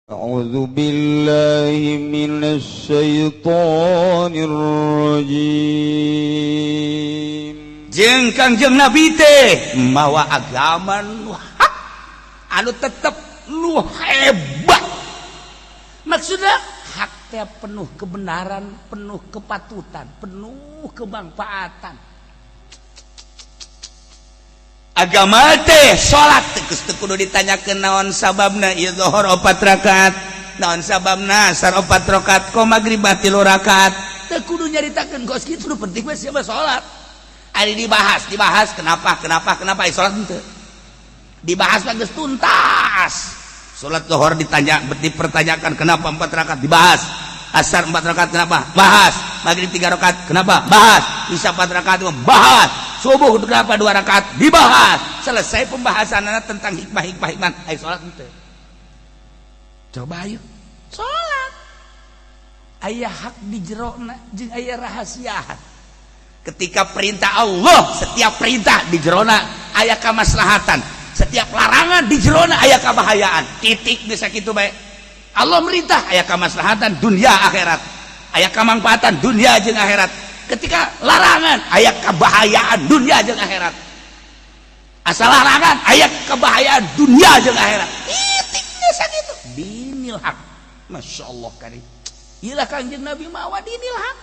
أعوذ بالله من الشيطان الرجيم. Jeung Kangjeng Nabi teh mawa agama nu hak, anu tetep nu hebat. Maksudna hak teh penuh kebenaran, penuh kepatutan, penuh kemanfaatan. Agama teh salat geus teu kudu ditanyakeun naon sababna ieu zuhur 4 rakaat, naon sababna asar 4 rakaat, ko magrib 3 rakaat. Teu kudu nyaritakeun geus kitu, nu penting mah siapa salat. Ari dibahas kenapa salat henteu. Dibahas mah geus tuntas. Salat zuhur dipertanyakan kenapa 4 rakaat, dibahas. Asar 4 rakaat kenapa? Bahas. Magrib 3 rakaat kenapa? Bahas. Isya 4 rakaat bahas. Subuh kenapa 2 rakaat? Dibahas. Selesai pembahasannya tentang hikmah. Ayo sholat ente. Coba ayo sholat. Aya hak di jerona jeung aya rahasiaan. Ketika perintah Allah, setiap perintah di jerona aya kamaslahatan. Setiap larangan di jerona aya kabahayaan. Titik bisa kitu bae. Allah merintah aya kamaslahatan dunia akhirat. Aya kamanfaatan dunia jeung akhirat. Ketika larangan aya kebahayaan dunia jeung akhirat. Asal larangan aya kebahayaan dunia jeung akhirat. Titiknya sakitu. Dinil haq. Masyaallah karim. Ieu Kangjeng Nabi mawa dinil haq.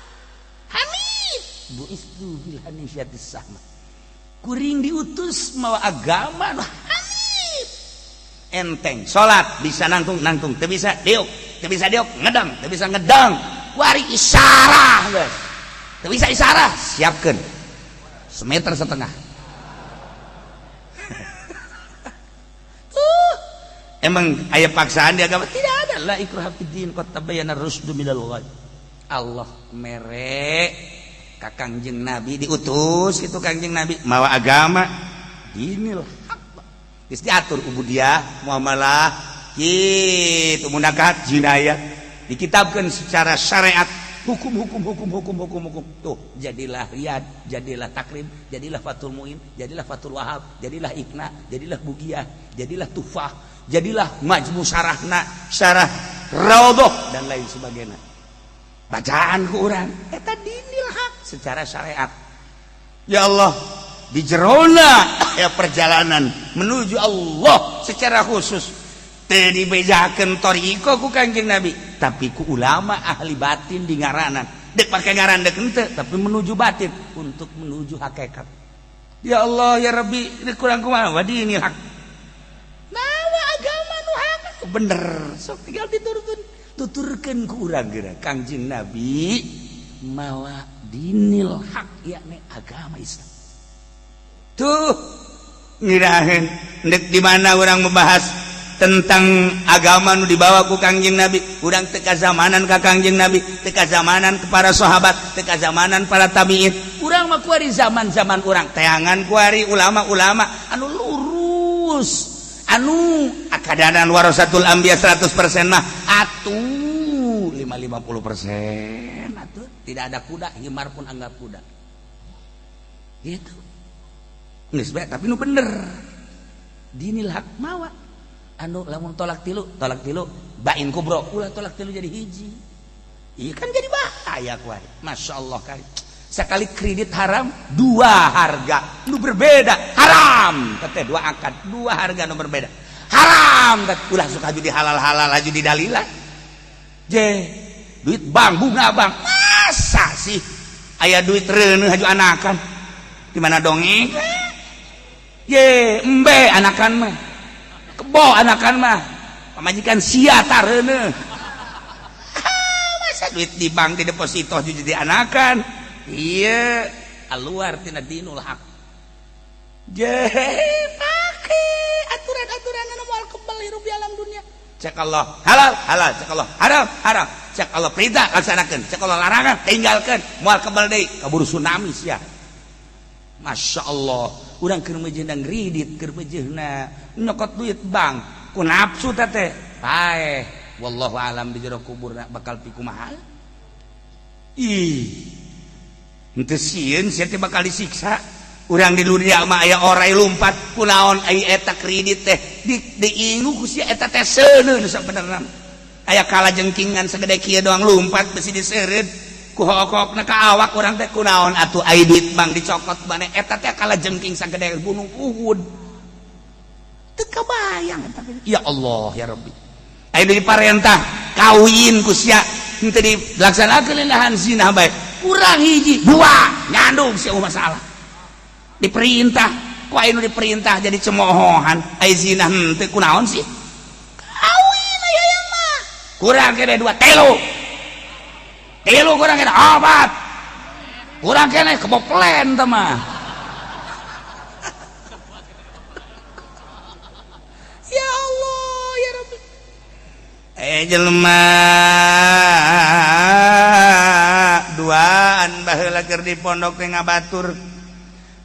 Hamid. Buistu bil hanifiyatis sahma. Kuring diutus mawa agama nu hamid. Enteng salat bisa nangtung, teu bisa diuk, ngedang, teu bisa ngedang. Wari isyarah geus. Teu bisa isyarah, siapkeun 1,5 meter. Emang aya paksaan di agama? Tidak ada. La ikraha fid din, qad tabayyana ar-rusydu minal ghayy. Allah mere ka Kangjeng Nabi diutus kitu Kangjeng Nabi mawa agama dinil haq. Geus diatur ubudiyah, muamalah, kitu munakat jinayah dikitabkeun secara syariat. Hukum. Tuh, jadilah Riyad, jadilah Takrim, jadilah Fathul Muin, jadilah Fathul Wahab, jadilah Iqna, jadilah Bugiyah, jadilah Tufah, jadilah Majmu Syarahna, Syarah Raudhah dan lain sebagainya. Bacaan ku urang eta dinil haq secara syariat. Ya Allah, di jerona ya perjalanan menuju Allah secara khusus. Teu dibejakeun thariqah ku Kangjeng Nabi, tapi ku ulama ahli batin di ngaranan. Dek pake ngaran dek henteu, tapi menuju batin untuk menuju hakikat. Ya Allah ya Rabbi, dek kurang kumaha dinil haq. Mawa agama nu haq bener, sok tinggal tuturkeun ku urang geura. Kangjeng Nabi mawa dinil haq yakni agama Islam. Tuh ngiraheun dek di mana urang membahas tentang agama nu dibawa ku Kangjeng Nabi, urang teu kazamanan ka Kangjeng Nabi, teu kazamanan ke para sahabat, teu kazamanan para tabiin. Urang mah kuari zaman-zaman urang, teangan kuari ulama-ulama anu lurus, anu akadanan warasatul anbiya 100% mah atuh 50% atuh tidak ada kuda, himar pun anggap kuda. Gitu. Geus bae tapi nu bener. Dinil haq mawa anu lamun tolak tilu bain kubro ulah tolak tilu jadi hiji. Iya kan jadi bahaya kuari. Masya Allah kali sekali kredit haram 2 harga nu berbeda haram teteh 2 akad 2 harga nu berbeda haram ulah suka judi halal judi dalilah je duit bang bunga bang masa sih aya duit reuneuh haju anakan di mana dongeng ye embe anakan mah kebo anakan mah pamajikan sia tareuneuh. Masa duit di bank di deposito jadi anakan. Iya, aluar tina dinul haq. Je pake aturan-aturan anu moal kebal hirup di alam dunia. Cek Allah halal, cek Allah haram. Cek Allah perintah laksanakeun, cek Allah larangan tinggalkeun. Moal kebal deui kaburu tsunami sia. Masya Allah, urang keur mejeunang ridit, keur mejeunna nyokot duit bank ku nafsu teh paeh wallahu alam di jero kuburna bakal piku mahal. Ih henteu sieun sia teh bakal disiksa. Urang di dunia mah aya orai lumpat kunaon ai eta kredit teh diingu ku sia eta teh seuneu nu sabenerna aya kala jengkingan segede kieu doang lumpat besi diseureud ku hokokna ka awak urang teh kunaon atuh aidit bang dicokot maneh eta teh kala jengking sagede gunung Uhud teu kabayang eta ya Allah ya Rabbi aya diparentah kawin ku sia henteu dilaksanakeun linahan zina bae urang hiji dua nyandung sia masalah diperintah ku aya nu diperintah jadi cemoohan aya zina henteu kunaon sih kawin aya yang mah kurang kene dua telu kurang kene obat kurang kene keboplen teh mah ya Allah ya Rabbi jelema duaan baheula keur di pondok teh ngabatur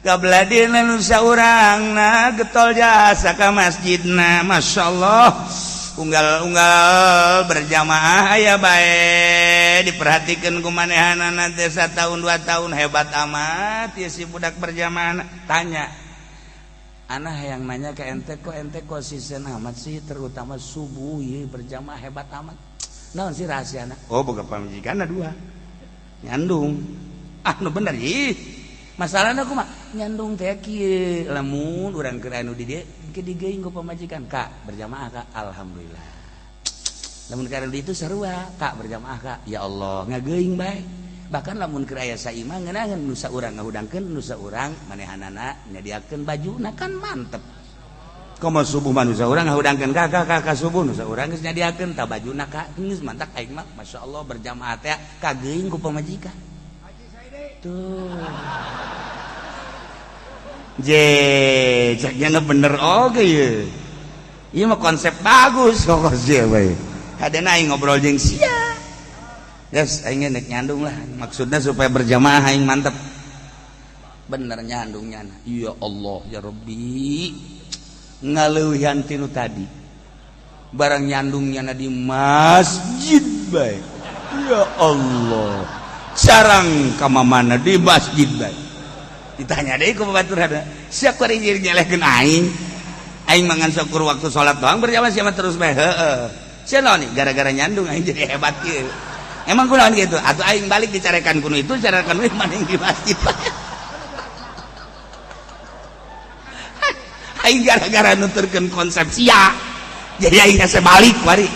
gabladina nu saurangna getol jasa ka masjidna masyaallah unggal berjamaah aya bae diperhatikeun ku manehanana teh 1 tahun 2 tahun hebat amat ya si budak berjamaah tanya ana hayang nanya ke ente kok konsisten amat sih terutama subuh ye berjamaah hebat amat naon sih rahasiana oh boga pamajikanna 2 nyandung nu bener ih masalahna kumaha nyandung teh kieu lamun urang keur anu di dieu ke digeing ku pamajikan kak berjamaah kak alhamdulillah lamun keur itu sarua kak berjamaah kak ya Allah ngageing bae bahkan lamun keur aya saimah ngeunaheun nu saurang ngahudangkeun nu saurang manehanana nyadiakeun bajuna kan mantep komo subuh mah nu saurang ngahudangkeun ka subuh nu saurang geus nyadiakeun tah bajuna ka geus mantap aing mah masyaallah berjamaah teh kageing ku pamajikan tuh ceknya bener oke ya iya mah konsep bagus kok sia bae hadena aing ngobrol jeung sia yes aing nek nyandung lah maksudnya supaya berjamaah aing mantep bener nyandungnya ya Allah ya Rabbi ngaleuwihan tinu tadi barang nyandungnya di masjid bae ya Allah sarang ka mamana di masjid bae ditanya deh ku babaturan siap kari nyelehkeun aing mangan syukur waktu sholat doang berjamaah siapa terus bae heeh sia naon nih gara-gara nyandung aing jadi hebat kieu emang kunaon gitu atuh aing balik dicarekan kuno itu carekan we maning di masjid aing gara-gara nuturkeun konsep sia jadi aing asa balik wari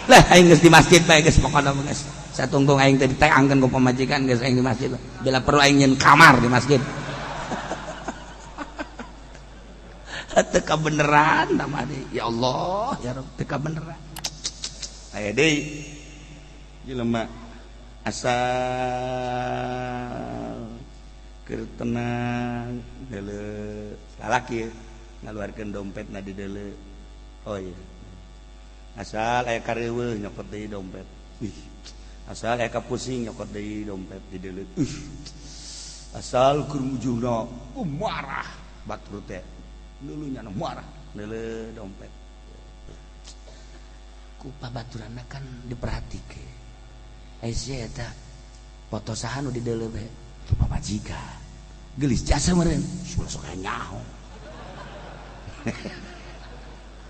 lah aing geus di masjid bae geus pokona geus satungtung aing teh diteangkeun ku pamajikan geus aing di masjid bila perlu aing nyeun kamar di masjid teka beneran namanya ya Allah ya Rabb teka beneran aya deui jelema asal keur tenang deuleu lalaki ngaluarkeun dompetna di deuleu oh iya asal aya kareuweuh nyokot deui dompet asal aya kapusing nyokot deui dompet di deuleu asal keur ujungna marah batur teh dulunya marah dulu dompet ku pabaturanna kan diperhatikeun aya eta foto saha nu di deuleu bae tu pamajikan geulis jasa meureun sok nyaho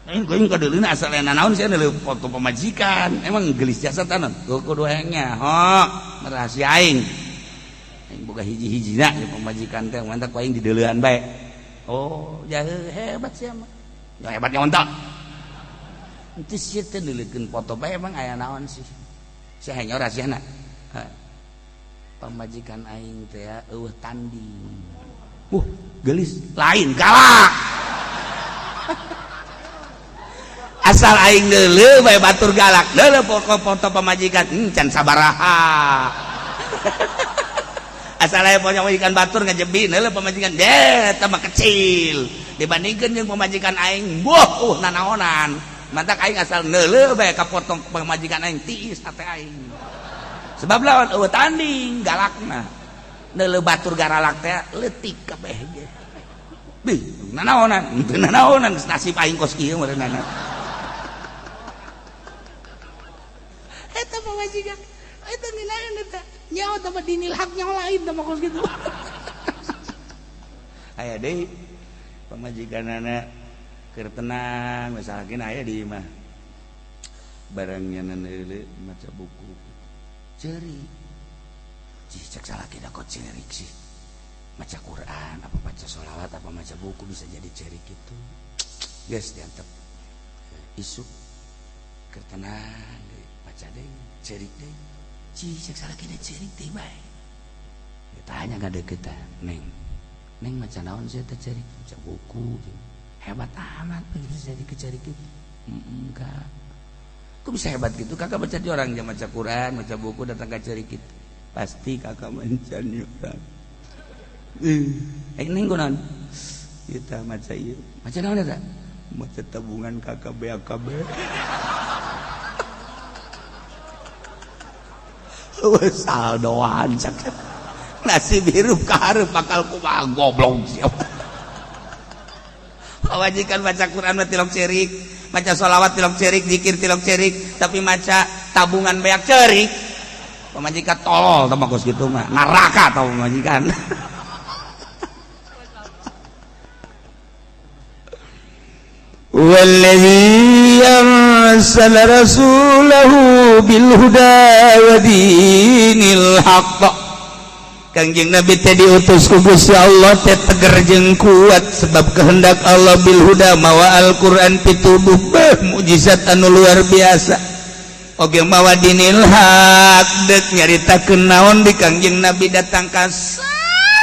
aing ka deulina asal aya naon sia deuleu foto pamajikan emang geulis jasa tanon kudu hayang nyaho rahasia aing boga hiji-hijina di pamajikan teh mantap aing di deuleuan bae oh jahe hebat sih mah ya hebatnya ontak itu sih teh nulikeun foto bae emang aya naon sih sia hanya rahasiana pamajikan aing teh eueuh tanding geulis lain galak asal aing deuleu bae batur galak deuleu foto pamajikan can sabaraha asal aya pamajikan batur ngajebi heula pamajikan tambah kecil dibandingkeun jeung pamajikan aing nanaonan mantak aing asal neuleuh bae ka foto pamajikan aing tiis hate aing sebab lawan eueuh tanding galakna neuleuh batur garalak teh leutik kabeh ge bih nanaonan teu nanaonan nasib aing kos kieu meureunana eta pamajikan eta nginaeun eta nyawa tambah dinilhak nyawa lain tambah kos gitu aya deui pamajikanana keur tenang misalkan aya di imah barangnya neule maca buku cerik cek salah kita kok cerik sih maca Quran apa baca sholawat apa maca buku bisa jadi cerik itu guys diantep isuk kertenang baca deh cerik deh cek salah kita cerik deh baik tanya gak ada kita neng maca naon sih teh cerik baca buku hebat amat bisa jadi kecerik itu enggak kok bisa hebat gitu kakak baca di orang yang baca Quran baca buku datang ke cerik itu pasti kakak mencari orang neng kunaon kita maca ieu maca naon eta maca tabungan kakak BAKB saldoan cak nasi biru kaharep bakal kumaha goblok siapa wajikan baca Quran tilok cerik maca sholawat tilok cerik zikir tilok cerik tapi maca tabungan beak cerik pemajikan tolol teh bagus gitu mah neraka tau pemajikan والذي أرسل رسوله بالهدى ودين الحق Kangjeng Nabi teh diutus ku Gusti Allah teh teger jeung kuat sebab kehendak Allah bil huda mawa Al-Qur'an pituduh mukjizat anu luar biasa oge mawa dinil haq deuk nyaritakeun naon di Kangjeng Nabi datang ka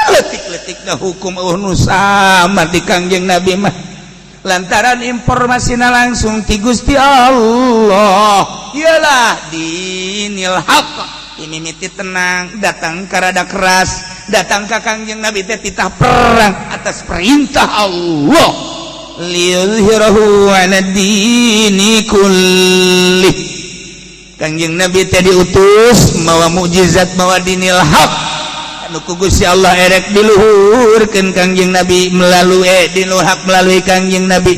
letik-letikna hukum nu sama di Kangjeng Nabi mah lantaran informasina langsung ti Gusti Allah ialah dinil haq mimiti tenang datang ke rada keras datang ke Kangjeng Nabi teh titah perang atas perintah Allah liyuzhirahu 'ala dini kulli Kangjeng Nabi teh diutus mawa mukjizat mawa dinil haq anu ku Gusti Allah erek diluhurkeun Kangjeng Nabi melalui dinul haq melalui Kangjeng Nabi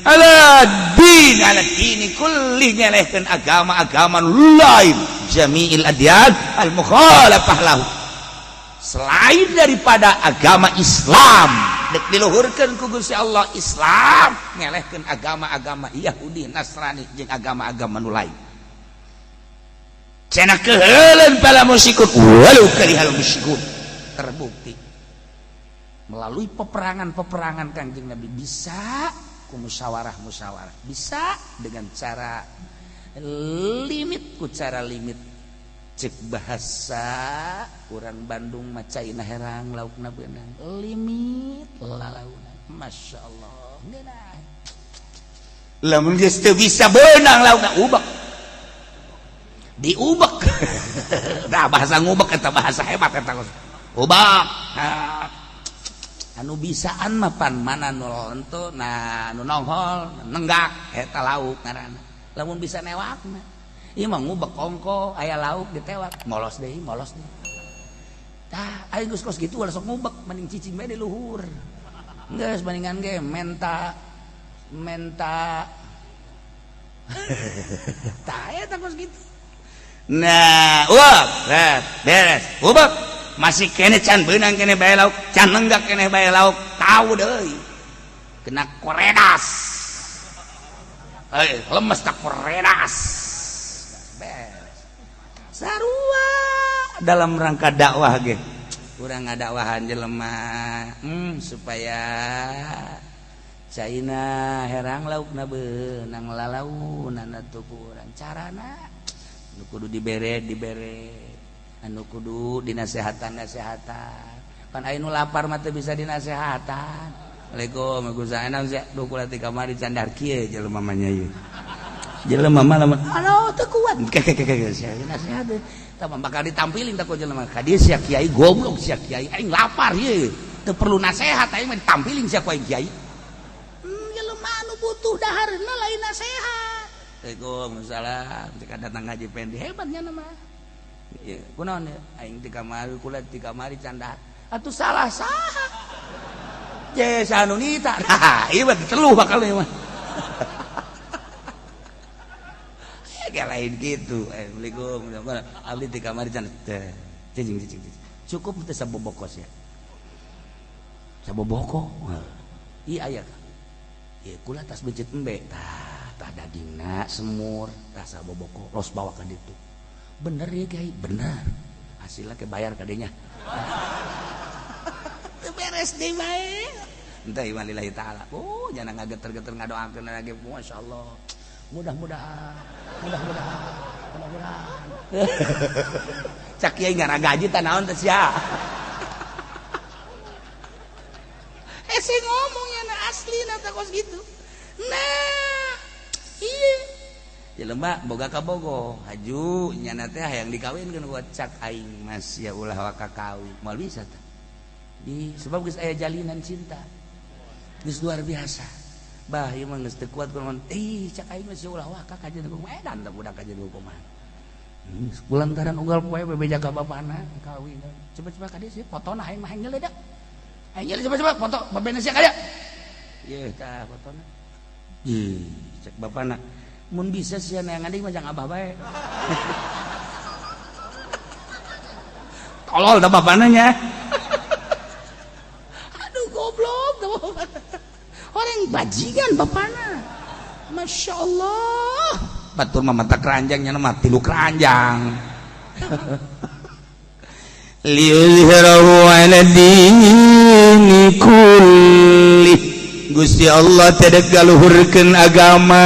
ala dini kulli nyelehkeun agama-agama lain jami'il adyan al mukhalafah lahu selain daripada agama Islam dek diluhurkeun ku Gusti Allah Islam nyelehkeun agama-agama Yahudi Nasrani jeung agama-agama nu lain cenah keheuleuh pala musyrikun walau karihal musyrikun terbukti melalui peperangan-peperangan Kangjeng Nabi bisa musyawarah bisa dengan cara limit ku cara limit cek bahasa urang Bandung macaina herang laukna beunang limit lalauna Masya Allah ngeunah lamun geus teu bisa beunang laukna ubek diubek nah bahasa ngubek eta bahasa hebat eta ubek anu bisaan mapan mana nol ento nah anu nongol nenggak eta lauk ngaranna lamun bisa newakna ieu mah ngubek kongko aya lauk ditewak molos deui tah aing geus kos kitu ulah sok ngubek mending cicing bae di luhur geus bandingan ge menta tah eta kos kitu nah beres ubek masih kene can beunang kene bae lauk can nenggak kene bae lauk tahu deui kena koredas lemes ka koredas beres sarua dalam rangka dakwah ge urang ngadakwahan jelema supaya caina herang laukna beunang lalaunan atuh urang carana nu kudu dibere anu kudu dinasehatan pan aya nu lapar mah teu bisa dinasehatan Assalamualaikum Gus Zainal duh kula ti kamari candar kieu jelema mah nya ieu jelema mah lamun anu teu kuat nasihat tah bakal ditampilin tah ku jelema ka dieu sia kiai goblok sia kiai aing lapar ieu teu perlu nasehat aing mah ditampilin sia ku aing kiai jelema anu butuh dahareuna lain nasehat Waalaikumsalam cek datang ngaji pendi hebatnya nama ya, kunaon ya? Aing di kamar, kulat di kamar canda. Atuh salah saha. Ye sanu nita. Nah, ieu mah teluh bakal ieu mah. Ya lain gitu. Assalamualaikum. Abdi di kamar canda. Cicing. Cukup teh sabobokos ya. Saboboko. Ieu aya. Ieu kula tas becet embe. Tah tah dagingna semur rasa boboko los bawa ka ditu bener ya Kiai bener hasilnya ke bayar kadenya beres deh bae entah iman lillahi ta'ala jangan ngageter-geter ngadoakeun lagi masyaallah mudah-mudahan cak kiai ngara gaji tah naon teh sia saya ngomongnya na asli na takos gitu nah iya ya lembak boga ka bogo haju nyana teh hayang dikawinkeun ku cak aing mas ya ulah waka kawin moal bisa tah di sebab geus aya jalinan cinta geus luar biasa bah ieu mah geus teu kuat kumaha cak aing mas ya ulah waka kajeun ku edan tah budak kajeun ku kumaha kulantaran unggal poe bebeja ka bapana kawin coba-coba ka dieu fotona hayang mah hengel da ayo coba foto babena sia kaya ye tah fotona cek bapana mun bisa sia neangan deui mah jang abah bae tolol da bapana nya aduh goblok da bapana orang bajingan bapana Masya Allah batur mah mata keranjangnya mah 3 keranjang liyuzhirahu ala dini kulli Gusti Allah tedek galuhurkeun agama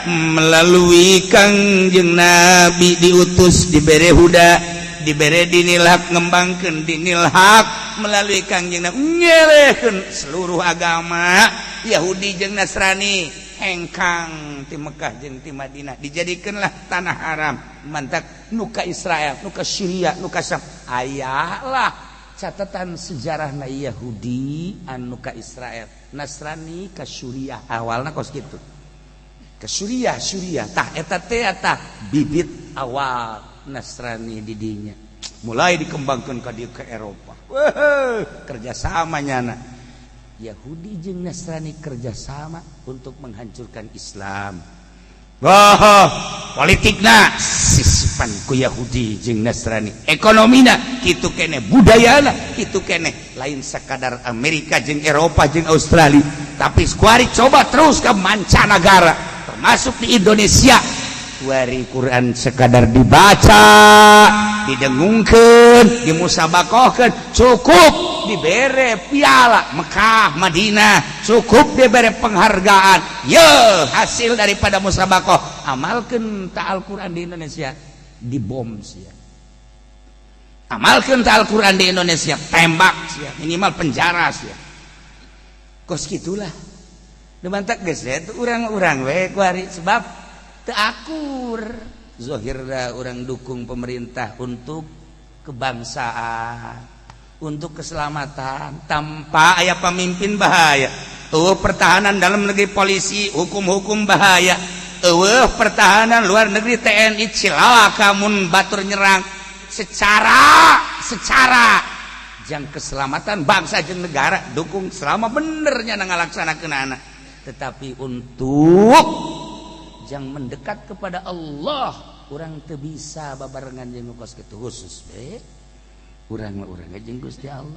melalui Kangjeng Nabi diutus dibere huda dibere dinil haq ngembangkeun dinil haq melalui Kangjeng Nabi nyelehkeun seluruh agama Yahudi jeung Nasrani hengkang ti Mekah jeung ti Madinah dijadikeunlah tanah haram mantak nuka Israel nuka Syria nuka Syam ayalah catatan sejarahna Yahudi anu ka Israel Nasrani ka Syria awalna kos kitu ka Syria tah eta teh bibit awal Nasrani di dinya mulai dikembangkeun ka dieu ke Eropa kerjasama nyana Yahudi jeung Nasrani kerjasama untuk menghancurkan Islam. Politikna sisipan ku Yahudi jeung Nasrani, ekonomina kitu kene, budayana kitu kene, lain sakadar Amerika jeung Eropa jeung Australia, tapi skuari coba terus ke mancanagara, termasuk di Indonesia. Kuari Quran sekadar dibaca, didengungkeun, dimusabakohkeun, cukup dibere piala Mekah, Madinah, cukup dibere penghargaan. Ye, hasil daripada musabakoh. Amalkeun ta Al-Quran di Indonesia, dibom sia. Amalkeun ta Al-Quran di Indonesia, tembak sia, minimal penjara sia. Kos gitulah. Demantak geus eta urang-urang we kuari sebab akur zahirna orang dukung pemerintah untuk kebangsaan, untuk keselamatan tanpa aya pemimpin bahaya. Pertahanan dalam negeri polisi, hukum-hukum bahaya. Pertahanan luar negeri TNI cilaka mun batur nyerang secara jang keselamatan bangsa jeung negara dukung selama benernya ngalaksanakeunana. Tetapi untuk yang mendekat kepada Allah orang teu bisa babarengan jeung kos kitu khusus urang jeung Gusti Allah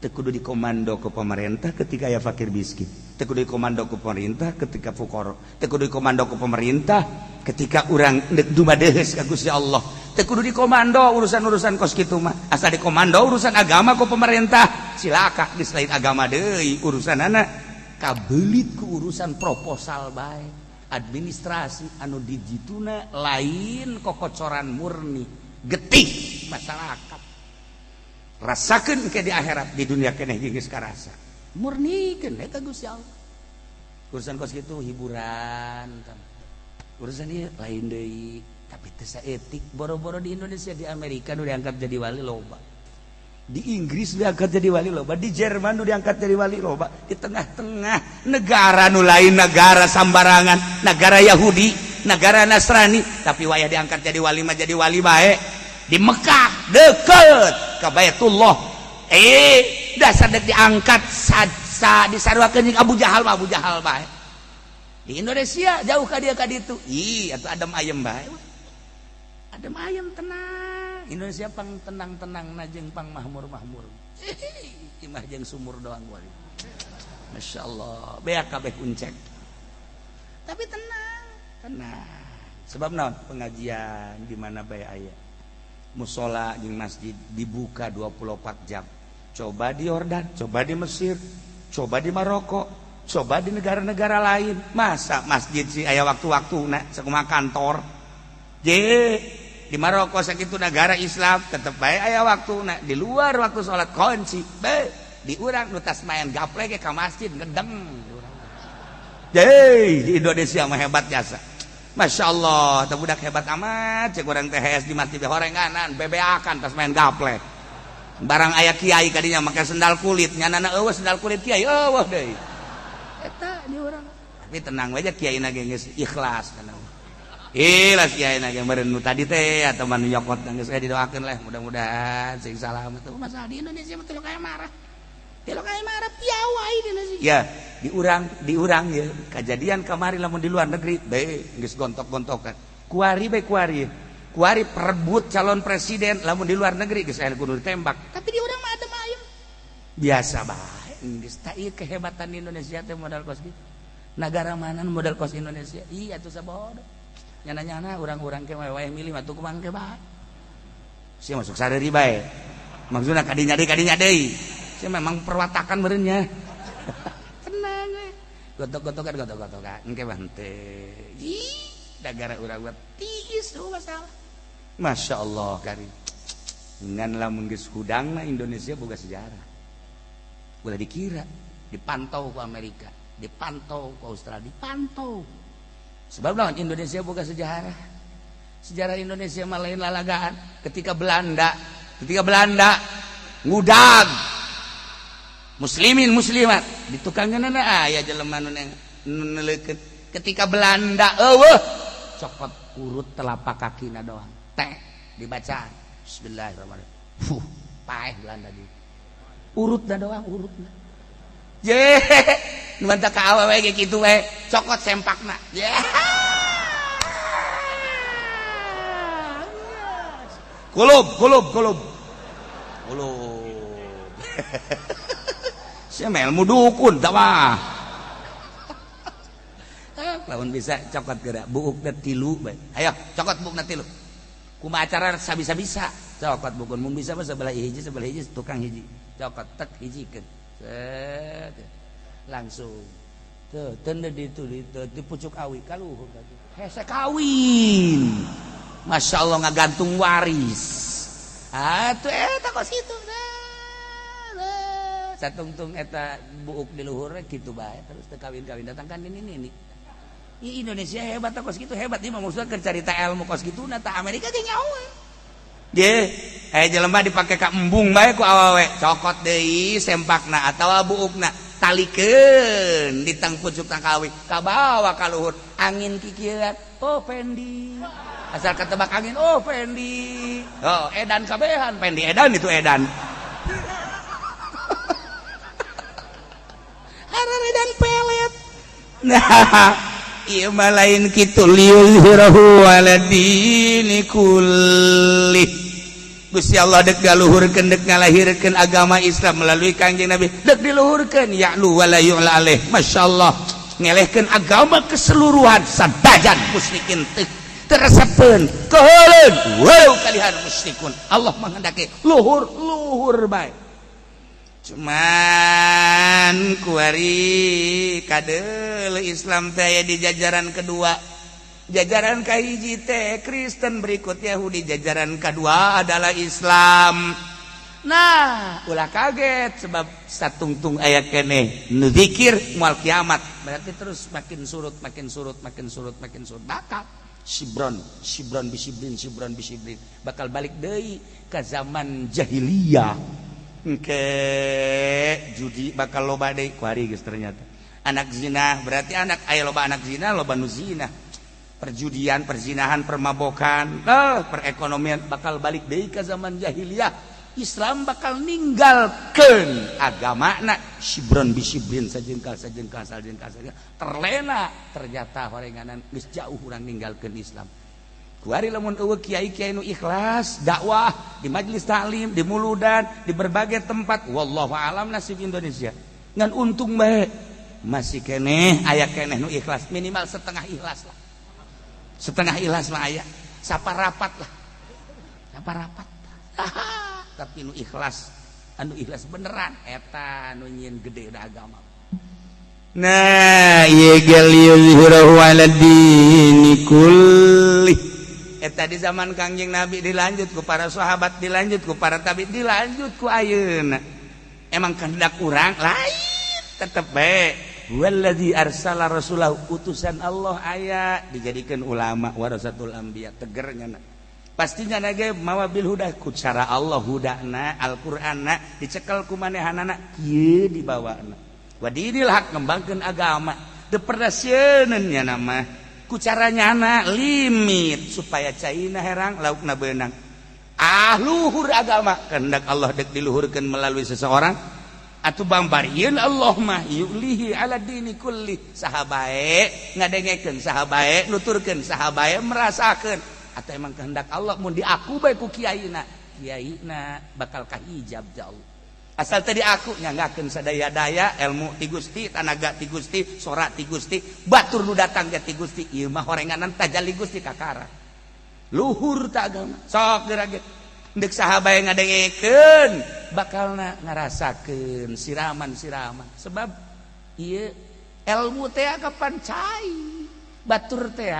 teu kudu dikomando ke pemerintah ketika aya fakir miskin, teu kudu dikomando ke pemerintah ketika fuqara, teu kudu dikomando ke pemerintah ketika urang dumadeus ka Gusti Allah, teu kudu dikomando urusan-urusan kos kitu mah asa dikomando urusan agama ku pemerintah silaka geus lain agama deui urusanana kabelit ku urusan proposal bae administrasi anu dijituna lain kokocoran murni getih masyarakat rasakeun ke di akhirat di dunia keneh geus karasa murnikeun eta Gusti Allah urusan kos kitu hiburan urusan ieu lain deui tapi teu saeutik boro-boro di Indonesia di Amerika nu diangkat jadi wali loba di Inggris diangkat jadi wali loba, di Jerman nu diangkat jadi wali loba, di tengah-tengah negara nu lain negara sambarangan, negara Yahudi, negara Nasrani, tapi wayah diangkat jadi wali mah jadi wali bae. Di Mekah deket ka Baitullah. Dasar diangkat disaruakeun jeung Abu Jahal bae. Di Indonesia jauh ka dieu ka ditu. Atuh adem ayem bae. Adem ayem tenang. Indonesia pang tenang-tenang najeng pang mahmur-mahmur. Imah jeung sumur doang wali. Masya Allah. Beak kabeh kuncek. Tapi tenang. Sebab naon? Pengajian di mana bae aya. Musola jeung masjid dibuka 24 jam. Coba di Yordan, coba di Mesir, coba di Maroko, coba di negara-negara lain. Masa masjid sih aya waktu-waktu sakumaha kantor. Di Maroko sakitu negara Islam tetep bae aya waktuna. Di luar waktu salat kunci, di urang nu tas main gaple ge ka masjid ngedeng. Di Indonesia mah hebat jasa. Masya Allah, teu budak hebat amat cek urang THS di masjid horenganan bebeakan tas main gaple. Barang aya kiai kadinya make sendal kulit, nyanana eueuh sendal kulit kiai eueuh deui. Eta di urang. Tapi tenang we kiai na ge geus ikhlas tenang. Ikhlas kiai na ge meureun nu tadi teh atuh manu nyokot geus didoakeun lah mudah-mudahan sing salamet. Masalah di Indonesia mah teu kaya marah. Teu kaya marah piawai di Indonesia. Ya, di urang ya kejadian kamari lamun di luar negeri geus gontok-gontokan. Kuari perebut calon presiden lamun di luar negeri geus aya kudu ditembak. Tapi di urang mah adem ayem. Biasa bae. Geus tah ieu kehebatan di Indonesia teh modal kos gitu. Negara mana modal kos Indonesia? Iya atuh sabodo. Nyana-nyana urang-urang ke wae milih mah tuh kumang ke bae. Sia masuk sadari bae. Maksudna kadinya deui. Sia memang perwatakan meureunnya. Tenang we. Gotok-gotokan engke mah henteu. Dagara urang mah tiis tuh masalah. Masya Allah kari. Ngan lamun geus hudangna Indonesia boga sejarah. Ulah dikira, dipantau ku Amerika, dipantau ku Australia, dipantau. Sebab lawan Indonesia boga sejarah. Sejarah Indonesia mah lain lalagaan. Ketika Belanda ngudag muslimin muslimat di tukangeunana aya jelema nu neleukeun. Ketika Belanda copot urut telapak kakina doang. Teh dibacaan. Bismillahirrahmanirrahim. Paeh Belanda di. Urutna doang, urutna. Nu mantap ka awewe ge kitu we, cokot sempakna. Kulub. Sia melmu dukun tah mah. Lamun bisa cokot geura buukna 3 bae. Ayo cokot buukna 3. Kumaha acara sabisa-bisa cokot buukun mun bisa mah sebelah hiji tukang hiji. Cokot tek hijikeun. Set. Langsung. Tuh teu di pucuk awi kaluhur tadi. Hese kawin. Masya Allah ngagantung waris. Atuh eta kos kitu. Satungtung eta buuk di luhur kitu bae terus teu kawin-kawin datangkan ini. Indonesia hebat kos kitu hebat ieu mah maksudna keur carita ilmu kos kituna tah Amerika ge nyawa. Aya jelema dipake ka embung bae ku awewe, cokot deui sempakna atawa buukna, talikeun di tang pucuk tang kawi, kabawa ka luhur, angin kikieuan, oh Pendi. Asal ketebak angin, oh Pendi. Oh, edan kabehan, Pendi edan itu edan. Harar edan pelet. Nah, ieu mah lain kitu liyuzhirahu ala dini kulli. Gusti Allah dek galuhurkeun dek ngalahirkeun agama Islam melalui Kangjeng Nabi dek diluhurkeun ya'lu wala yu'la alaih. Masyaallah ngelehkeun agama keseluruhan sadajan musyrikin teresepeun keheuleun walau kalihan musyrikun. Allah manghendake luhur bae. Cuman kuari kadeul Islam teh aya di jajaran kedua. Jajaran kahiji teh Kristen, berikut Yahudi, jajaran kedua adalah Islam. Nah, ulah kaget sebab satungtung aya keneh nu zikir moal kiamat. Berarti terus makin surut bakal Shibron bisibrin bakal balik deui ka zaman jahiliyah. Ke judi bakal loba deui kuari geus ternyata. Anak zina berarti aya loba anak zina, loba nu zina. Perjudian, perzinahan, permabokan, perekonomian bakal balik deui ka zaman jahiliyah. Islam bakal ninggalkeun agamana Shibron bisibrin sajengkal terlena ternyata horenganan geus jauh urang ninggalkeun Islam. Kuari lamun eueuh kiai-kiai nu ikhlas dakwah di majelis taklim, di muludan, di berbagai tempat, wallahu alam nasib Indonesia. Ngan untung bae. masih keneh aya keneh nu ikhlas minimal setengah ikhlas lah aya saparapat lah saparapat tapi nu ikhlas anu ikhlas beneran eta nu nyieun gede da agama. Nah ieu gal yuzhirahu ala dini kulli eta di zaman Kangjeng Nabi dilanjut ku para sahabat dilanjut ku para tabi'in dilanjut ku ayeuna emang kehendak urang lain tetep bae wallazi arsala rasulahu utusan Allah aya dijadikeun ulama warasatul anbiya tegernya pastinya nage mawa bil huda ku cara Allah hudana Al-Qur'anna dicekel ku manehanana kieu dibawana wa dinil haq ngembangkeun agama teu perdasieun nya nama ku caranyana limit supaya caina herang laukna beunang luhur agama kehendak Allah dek diluhurkeun melalui seseorang atuh bambarieun Allah mah yulihi ala dini kulli sahabae ngadengekeun sahabae nuturkeun sahabae merasakeun atau emang kehendak Allah mun diaku bae ku kiyaina bakal kahijab jauh asal tadi aku nyanggakeun sadaya-daya ilmu ti Gusti tanaga ti Gusti sora ti Gusti batur nu datang ge ti Gusti ieu mah horenganan tajalli Gusti kakara luhur ta agama sok geuraget dek sahabae ngadengekeun bakalna ngarasakeun siraman-siraman sebab ieu ilmu teh kapan cai batur teh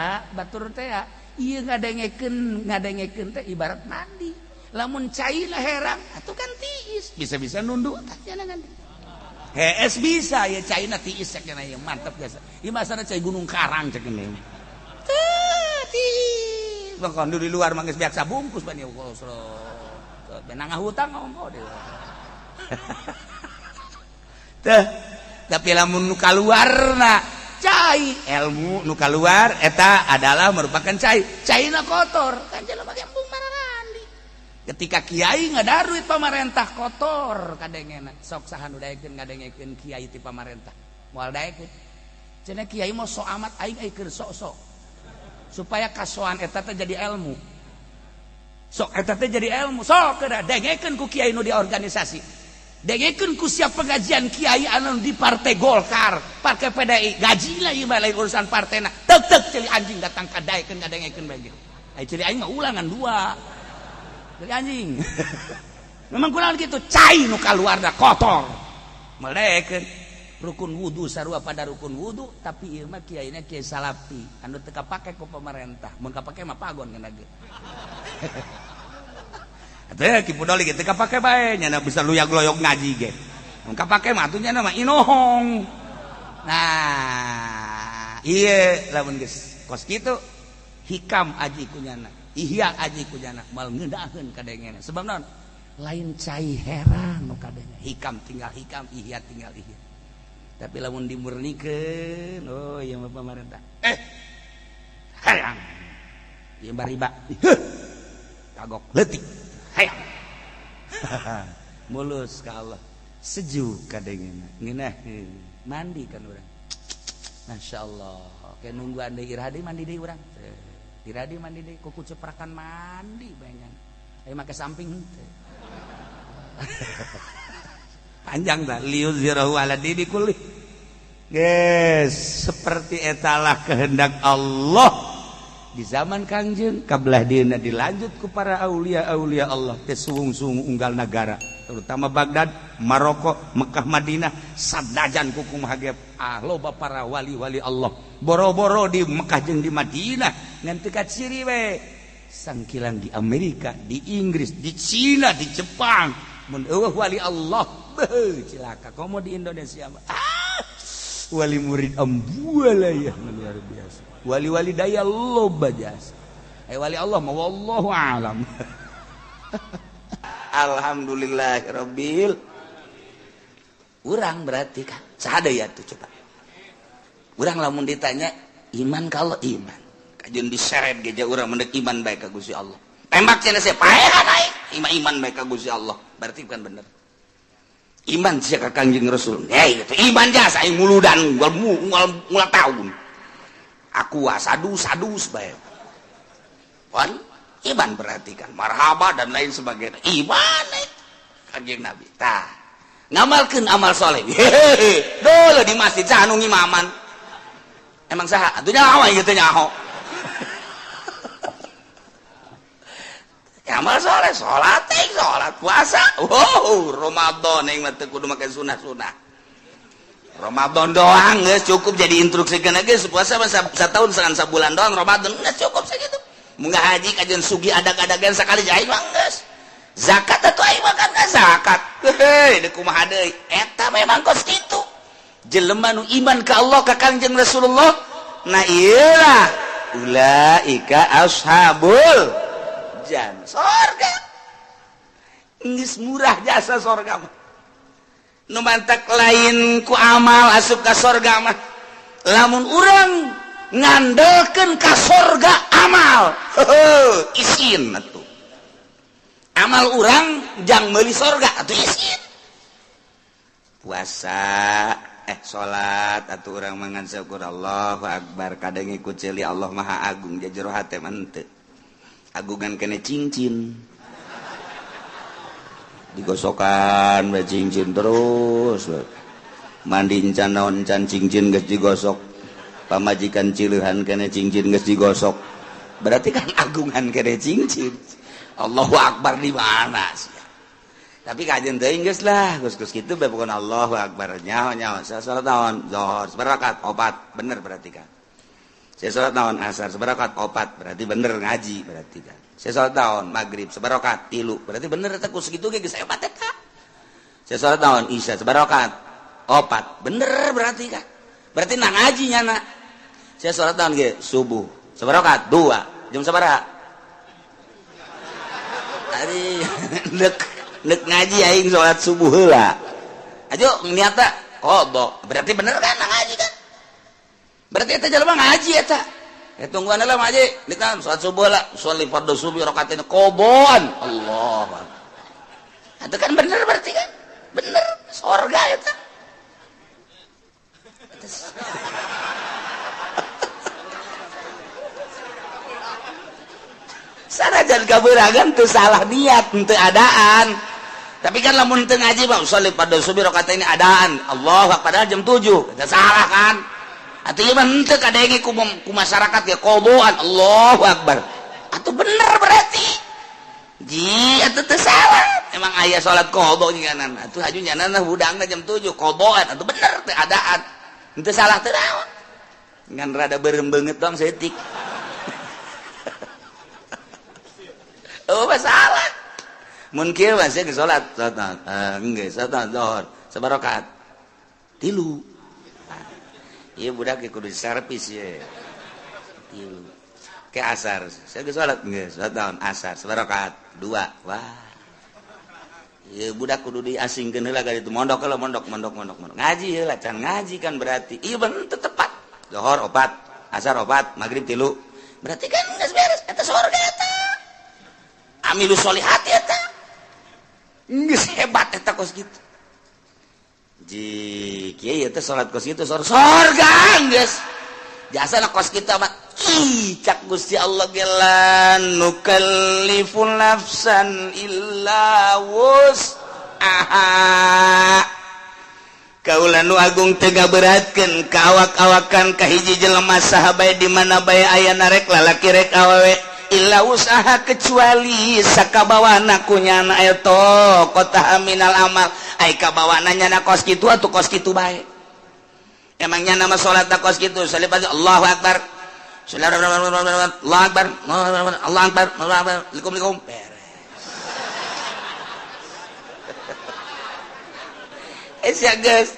ieu ngadengekeun teh ibarat mandi lamun cai lah herang atuh kan tiis bisa-bisa nunduk tanya nanti hees bisa ya cai na tiis cek na ieu mantep biasa ieu masana cai gunung karang cek ini tiis bakal di luar mangges biasa bungkus ban ieu benang hutang ngomong deui teh tapi lamun nu kaluarna cai ilmu nu kaluar eta adalah merupakan caina kotor kan jelema ge embung mararandi ketika kiai ngadaruit pamarentah kotor kadengena sok saha nu daekeun ngadengekeun kiai ti pamarentah moal daekeun cenah kiai mah sok amat aing keur sok-sok supaya kasoan eta teh jadi ilmu sok eta teh jadi ilmu sok keura dengekeun ku kiai nu di organisasi dengekeun ku siap pengajian kiai anu di partai Golkar, partai PDI, gaji lah ieu lain urusan partena. Tek celi anjing datang kadaekeun ngadengekeun bae gitu. Ai celi aing mah ulangan dua. Celi anjing. Memang kunaon kitu, cai nu kaluarna kotor. Melekeun rukun wudu sarua pada rukun wudu, tapi ieu mah kiaina kiai salafi, anu teu kapake ku pemerintah. Mun kapake mah pagon kana ge. Teh ki pudoli gitu kapake bae nya bisa luyag-loyog ngaji ge. Mun kapake mah atunya mah inohong. Nah, ieu lamun geus kos kitu hikam aji kunyana, ihya aji kunyana mal ngeudaheun kadengena. Sebab naon? Lain cai heran nu kadenge. Hikam tinggal hikam, ihya tinggal ihya. Tapi lamun dimurnikeun, oh ieu mah pamarentah. Hayang. Ieu bariba. Kagok leutik. Hayang mulus ka Allah sejuk kadengena ngeunah mandi kan urang masyaallah ke nungguan deui iradi mandi deui urang iradi mandi deui kuku ceprakan mandi banyak aya make samping panjang tah liuzhirahu ala dini kulli geus seperti etalah kehendak Allah di zaman Kangjeng kabelah dieuna dilanjut ku para aulia-aulia Allah teh suung-suung unggal negara terutama Baghdad, Maroko, Mekah, Madinah sadajan ku kumaha ge loba para wali-wali Allah boro-boro di Mekah jeung di Madinah ngan teu kaciri we sangkilang di Amerika, di Inggris, di Cina, di Jepang mun eueuh wali Allah beuh cilaka komo di Indonesia wali murid ambuala ya luar biasa wali-wali daya loba jasa wali Allah mah wallahu alam alhamdulillahirabbil urang berarti kan sadaya tuh coba urang lamun ditanya iman kalau iman kajeun diseret geja urang mendek iman bae ka Gusti Allah tembak cenah saya paehan aing iman bae ka Gusti Allah berarti kan bener iman sia ka Kangjeng Rasul itu iman jasa aing muludan mual tahun aku sadus bae. Wan iman berarti kan marhaba dan lain sebagainya. Iman Kanjeng Nabi. Tah. ngamalkeun amal soleh. Hehehe, dole di masjid anu ngimaman. Emang saha? Atuh nyaho ieu teh nyaho. Amal soleh, salat puasa. Wow, Ramadan yang mah teu kudu make sunah-sunah. Ramadan doang geus cukup jadi instruksikeun geus puasa mah satahun segan sabulan doang Ramadan geus cukup sakitu. Mun haji kajian sugi adag-adagan sakali jahit mah geus. Zakat atuh aing mah kan zakat. Heuh, deuk kumaha deui? Eta memang kos kitu. Jelema nu iman ka Allah ka Kangjeng Rasulullah, nah ieu lah ulaika ashabul jannah. Sorga. Geus murah jasa sorga mah. Nu mantak lain ku amal asup ka sorga mah. Lamun urang ngandelkeun ka sorga amal. Heuh, isin atuh. Amal urang jang meuli sorga atuh isin. Puasa salat atuh urang mangan syukur Allahu akbar kadang ikut celi Allah Maha Agung jajero hate mah teu. Agungan kene cincin. Digosokan bae cincin terus. Mandi encan naon encan cincin geus digosok. Pamajikan cileuhan kene cincin geus digosok. Berarti kan agungan kene cincin. Allahu akbar di mana sih? Tapi kajian teuing geus lah, geus kitu bae pokona Allahu akbar nyaho. Salat naon? Zuhur sabarakat? 4. Bener berarti kan. Saya salat naon? Asar sabarakat? 4. Berarti bener ngaji berarti kan. Saya salat naon? Maghrib sabarakat? 3. Berarti bener eta ku segitu ge geus hebat eta. Saya salat naon? Isya sabarakat? 4. Bener berarti kan. Berarti na ngaji nyana. Saya salat naon ge? Subuh sabarakat? 2. Jam sabaraha? Ari Nek ngaji aing salat subuh heula. Ajo niatna qada. Berarti bener kan ngaji kan? Berarti eta jalma ngaji eta. Tungguan heula mah aji. Nika salat subuh heula, sholli fardhu subuh rakaatain qoboan. Allah. Eta kan bener berarti kan? Bener surga eta. Sanajan kabeurangan teu salah niat, teu adaan. Tapi kan lamun teu ngaji mah sholli fardhu subuh rakaatain adaan. Allahu akbar padahal jam 7. Eta salah kan? Atuh ieu mah henteu kadenge ku masyarakat ya qoboan. Allahu akbar. Atuh bener berarti. Ji atuh teu salah. Emang aya salat qobo nginganan. Atuh haju nyanana hudangna jam 7 qoboan. Atuh bener teu adaan. Henteu salah teu naon. Ngan rada beureum beungeut doang seutik. Oh masalah. Mun kieu mah saya salat enggeus salat zuhur sabarakat? 3. Ieu budak kudu diservis ye. 3. Ke asar. Saya salat enggeus salat naon? Asar sabarakat? 2. Wah. Ieu budak kudu diasingkeun heula ka ditu mondok heula mondok. Ngaji heula can ngaji kan berarti. Ieu bener tepat. Zuhur 4, asar 4, maghrib 3. Berarti kan geus beres eta surga eta. Amilus solihat eta. Geus hebat eta kos kitu. Ji kieu teh salat kos kitu surga geus. Jasana kos kitu mah cak Gusti Allah gelan nukallifu nafsan illa wus'aha. Kaula nu agung teu ngaberatkeun ka awak-awakan ka hiji jelema saha bae di mana bae aya rek lalaki rek awewe. Illa usaha kecuali sakabawana kunyana eta qata minal amal ai kabawana nyana kos kitu atuh kos kitu bae. Emang nyana mah salat kos kitu salih Allahu akbar. Allahu akbar. Allahu akbar. Assalamualaikum. Sia geus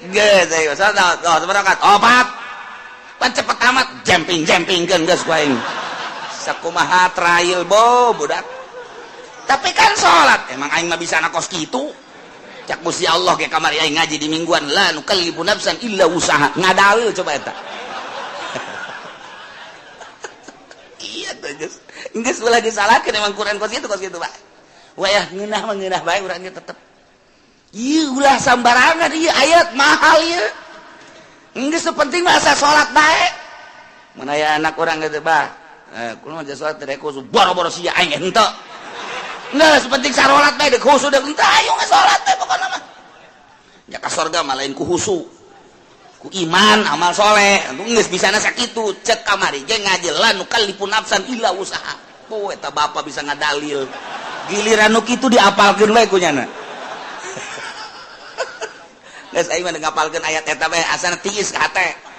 ayo salat sabarakat 4. Pan cepet amat jumpingkeun geus ku aing. Sakumaha trial budak. Tapi kan salat emang aing mah bisa kos kitu. Cak Gusti Allah ke kamari aing ngaji di mingguan la nukallifu nafsan illa usaha. Ngadaleu coba eta. Iya teh geus. Geus ulah disalahkeun emang Quran kos kitu Pak. Wayah ngeunah mah ngeunah bae urang tetep. Ieu ulah sambarangan ieu ayat mahal ieu. Geus penting mah asa salat bae. Mun aya anak urang geus bah kulo mah salat teh khusus boro-boro sia aing henteu. Geus penting salat bae deuk khusus deuk henteu ayo salat teh pokona mah. ya ka sorga mah lain ku husu ku iman amal soleh geus bisana sakitu cek kamari ge ngajelan nu kalipun nafsan illa usaha poe eta bapak bisa ngadalil giliran nu kitu diapalkeun we ku nyana geus aing mah ngapalkeun ayat eta bae asana tiis ka hate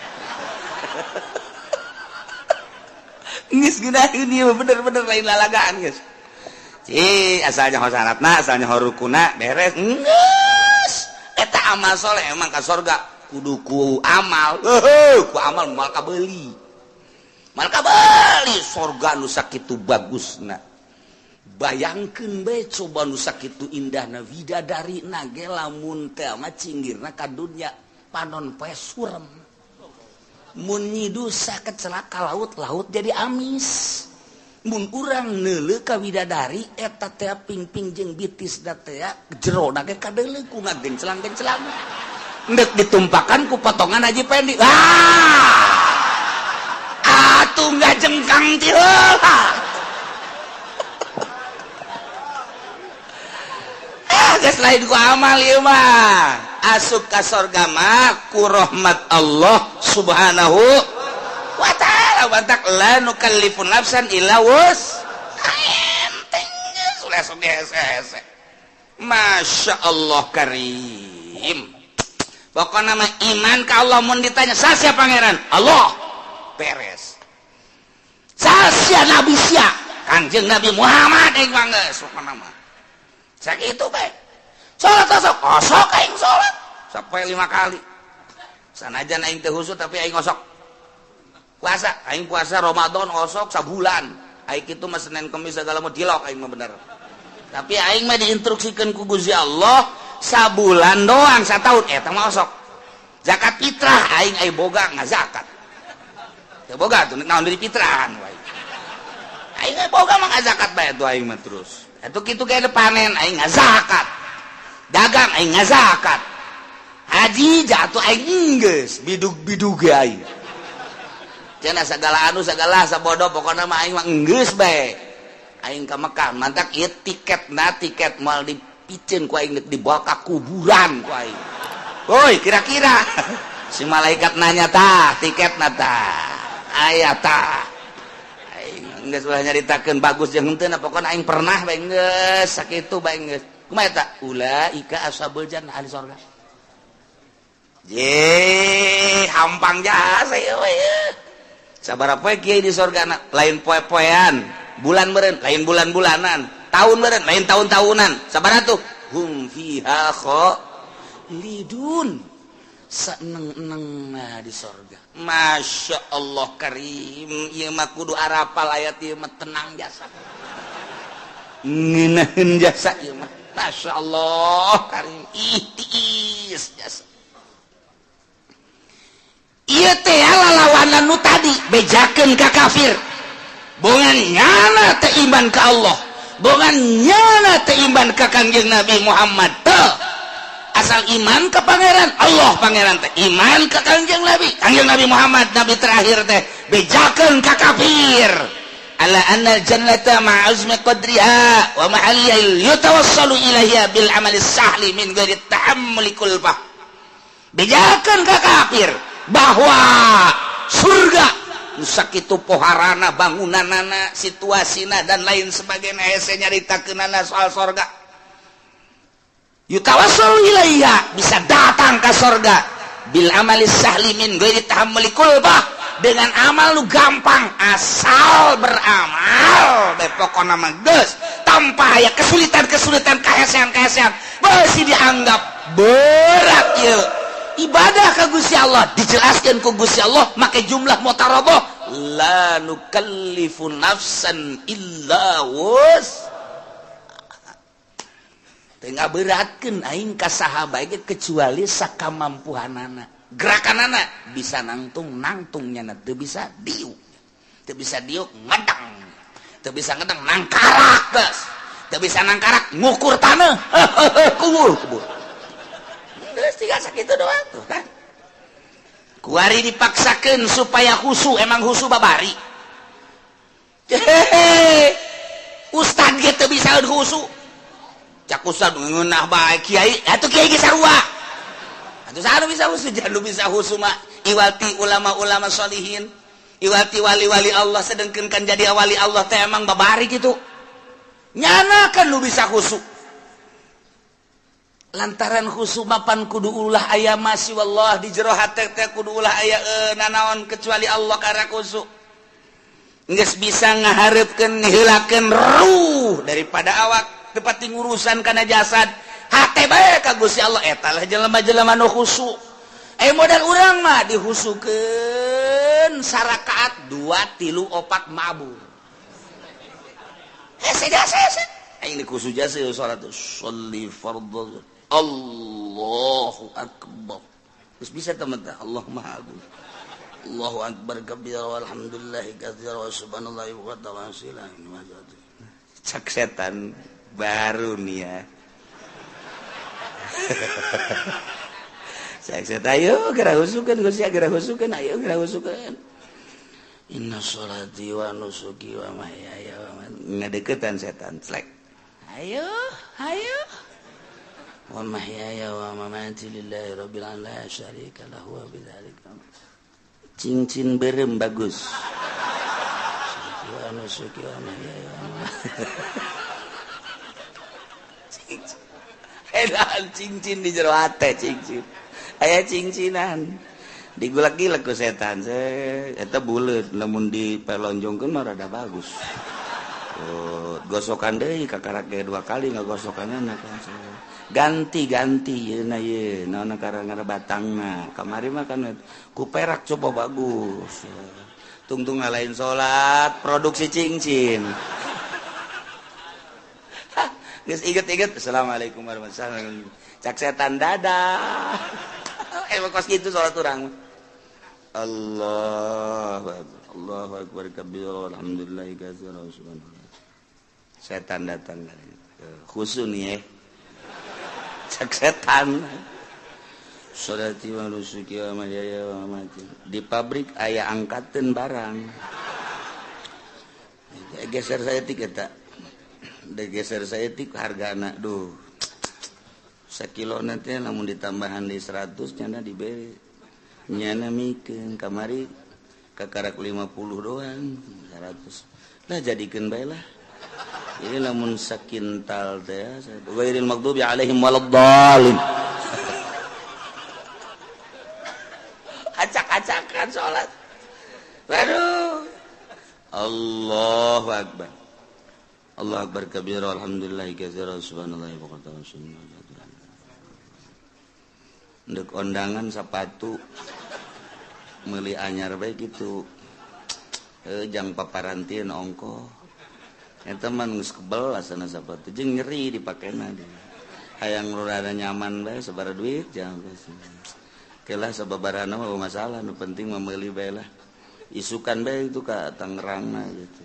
geus gunaeun ieu bener-bener lain lalagaan geus asalnya syaratna asalnya rukuna beres geus eta amal soleh emang ka sorga kudu ku amal ku amal mal kabeli sorga nu sakitu bagusna bayangkeun bae coba nu sakitu indahna widadari na ge lamun teh mah cinggirna ka dunya panon poe surem mun nyidu saket celaka laut jadi amis mun urang neuleuh ka widadari eta teh pingping jeung bitis da teh jero na ge kadeuleuh ku ngagenclang-genclang ndek ditumpakan ku potongan Haji Pendi atuh ngajengkang ti heula geus lain ku amal ieu mah asup ka sorga mah ku rahmat Allah subhanahu wa ta'ala batak la nukallifun nafsan illa wus enteng geus ulah sok hese-hese Masya Allah karim pokoknya mah iman ka Allah mun ditanya sasia pangeran Allah beres sasia nabi sia Kanjeng Nabi Muhammad aing mah geus pokona mah sakitu bae salat osok aing salat sampai 5 kali sanajan aing teh husu tapi aing osok puasa aing puasa Ramadan osok sabulan aing kitu mah Senin Kamis segala mah dilok aing mah bener tapi aing mah diinstruksikeun ku Gusti Allah sabulan doang satahun eta mah osok zakat fitrah aing boga ngazakat teu boga tuh naon dari fitrahan wae aing boga mah ngazakat bae tuh aing mah terus atuh kitu ge panen aing ngazakat dagang aing ngazakat haji jatuh aing geus bidug-bidug aing cenah sagala anu sagala sabodo pokona mah aing mah geus bae aing ka Mekah mantak ieu tiket moal dipicen ku aing dibawa ka kuburan ku aing woi kira-kira si malaikat nanya tah tiketna tah aya tah aing geus ulah nyaritakeun bagus jeung henteu na pokona aing pernah bae geus sakitu bae geus kumaha eta ulaika ashabul jannah ahli surga je hampang jasa ieu we sabaraha poe kieu di surgana lain poe-poean bulan meureun lain bulan-bulanan tahun meureun lain tahun-tahunan sabaraha tuh hum fiha khalidun seneng-eneng di surga Masya Allah karim ieu mah kudu arapal ayat ieu mah tenang jasa ngeunaheun jasa ieu mah Masya Allah karim ihtiis jasa ieu teh lalawanan nu tadi bejakeun ka kafir bongan nyana teh iman ka Allah bongan nyana teh iman ka Kanjeng Nabi Muhammad teh asal iman ke pangeran Allah pangeran teh iman ke Kanjeng Nabi Muhammad nabi terakhir teh bejakeun ka kafir ala anna jannata ma'azmi qadriha wa ma'aliyah yutawassalu ilaiha bil amali sahli min ghairi ta'ammuli kulbah bejakeun ka kafir bahwa surga sakitu poharana bangunanana situasina dan lain sebagainya hese nyaritakeunana soal surga yutawassalu ilaiha bisa datang ke surga bil amali sahli min ghairi tahammuli kulbah dengan amal lu gampang asal beramal pokokna mah geus tanpa aya kesulitan-kesulitan kahesean-kahesean beusi dianggap berat ieu ibadah ka Gusti Allah dijelaskeun ku Gusti Allah make jumlah mutarabah la nukallifu nafsan illa wus tengah beratkeun aing ka saha bae kecuali sakamampuhanana gerakanana bisa nangtungnya teu bisa diuk ngedang teu bisa ngedang nangkarak geus teu bisa nangkarak ngukur taneuh kubur geus tiga sakitu doang tuh kan kuari dipaksakeun supaya khusu emang khusu babari ustad ge teu bisa khusu cak ustad ngeunah bae kiai atuh kiai ge sarua Atuh saha bisa husu jangan bisa husu mah iwati ulama-ulama sholihin iwati wali-wali Allah sedengkeun kan jadi wali Allah teh emang babari gitu nyana kan lu bisa husu lantaran husu mapan kudu ulah aya masih wallah di jero hate teh kudu ulah aya nanaon kecuali Allah karena husu geus bisa ngahareupeun nihilaakeun ruh daripada awak tepat ngurusan kana jasad hate bae ka Gusti Allah eta lah jelema-jelema nu husu modal urang mah dihusukeun sarakaat 2 3 4 mabur hese aing dikusu jasa salat sholli fardhu Allahu akbar geus bisa teman-teman Allah maha agung Allahu akbar kabira walhamdulillahi katsira wa subhanallahi wa ta'ala cak setan baru nih ya cak setan ayo geura husukeun Gusti geura husukeun ayo geura husukeun inna sholati wa nusuki wa mahyaya wa mamati ngadeukeutan setan slek ayo wa mahyaya wa mamati lillahi rabbil alamin la syarika lahu wa bidzalika cincin berem bagus nusuki wa mahyaya wa edan cincin di jero hate cincin aya cincinan digulak-gilak ku setan eta buleut lamun dipelonjongkeun mah rada bagus gosokan deui kakarake 2 kali ngagosokanana kan ganti yeuna ye naonna karangana batangna kamari mah kan ku perak coba bagus tungtung ngalahin salat produksi cincin geus inget-inget assalamualaikum warahmatullahi wabarakatuh cak setan dadah kos gitu salat urang Allahu akbar kabira walhamdulillahi katsira wa subhanallah setan datang khusus nih cak setan sholati wa nusuki wa mahyaya wa mamati di pabrik aya angkateun barang geser saya tik eta geser saya tik hargana duh sakilona teh lamun ditambahan di 100 nya diberi nyana mikeun kamari kakarak 50 doang 100 lah jadikeun bae lah ini lamun sakintal teh ghairil maghdubi alaihim waladdallin acak-acakan salat baru Allahu akbar Allahu akbar kabira alhamdulillahi katsira subhanallahi wa ta'ala ndek ondangan sepatu meuli anyar bae kitu jang paparantieun ongko eta mah geus kebel asana sepatu jeung nyeri dipakena hayang rada nyaman bae sabaraha duit jang geus kelah sababarana mah masalah nu penting mah meuli bae lah isukan bae itu ka Tangerangna gitu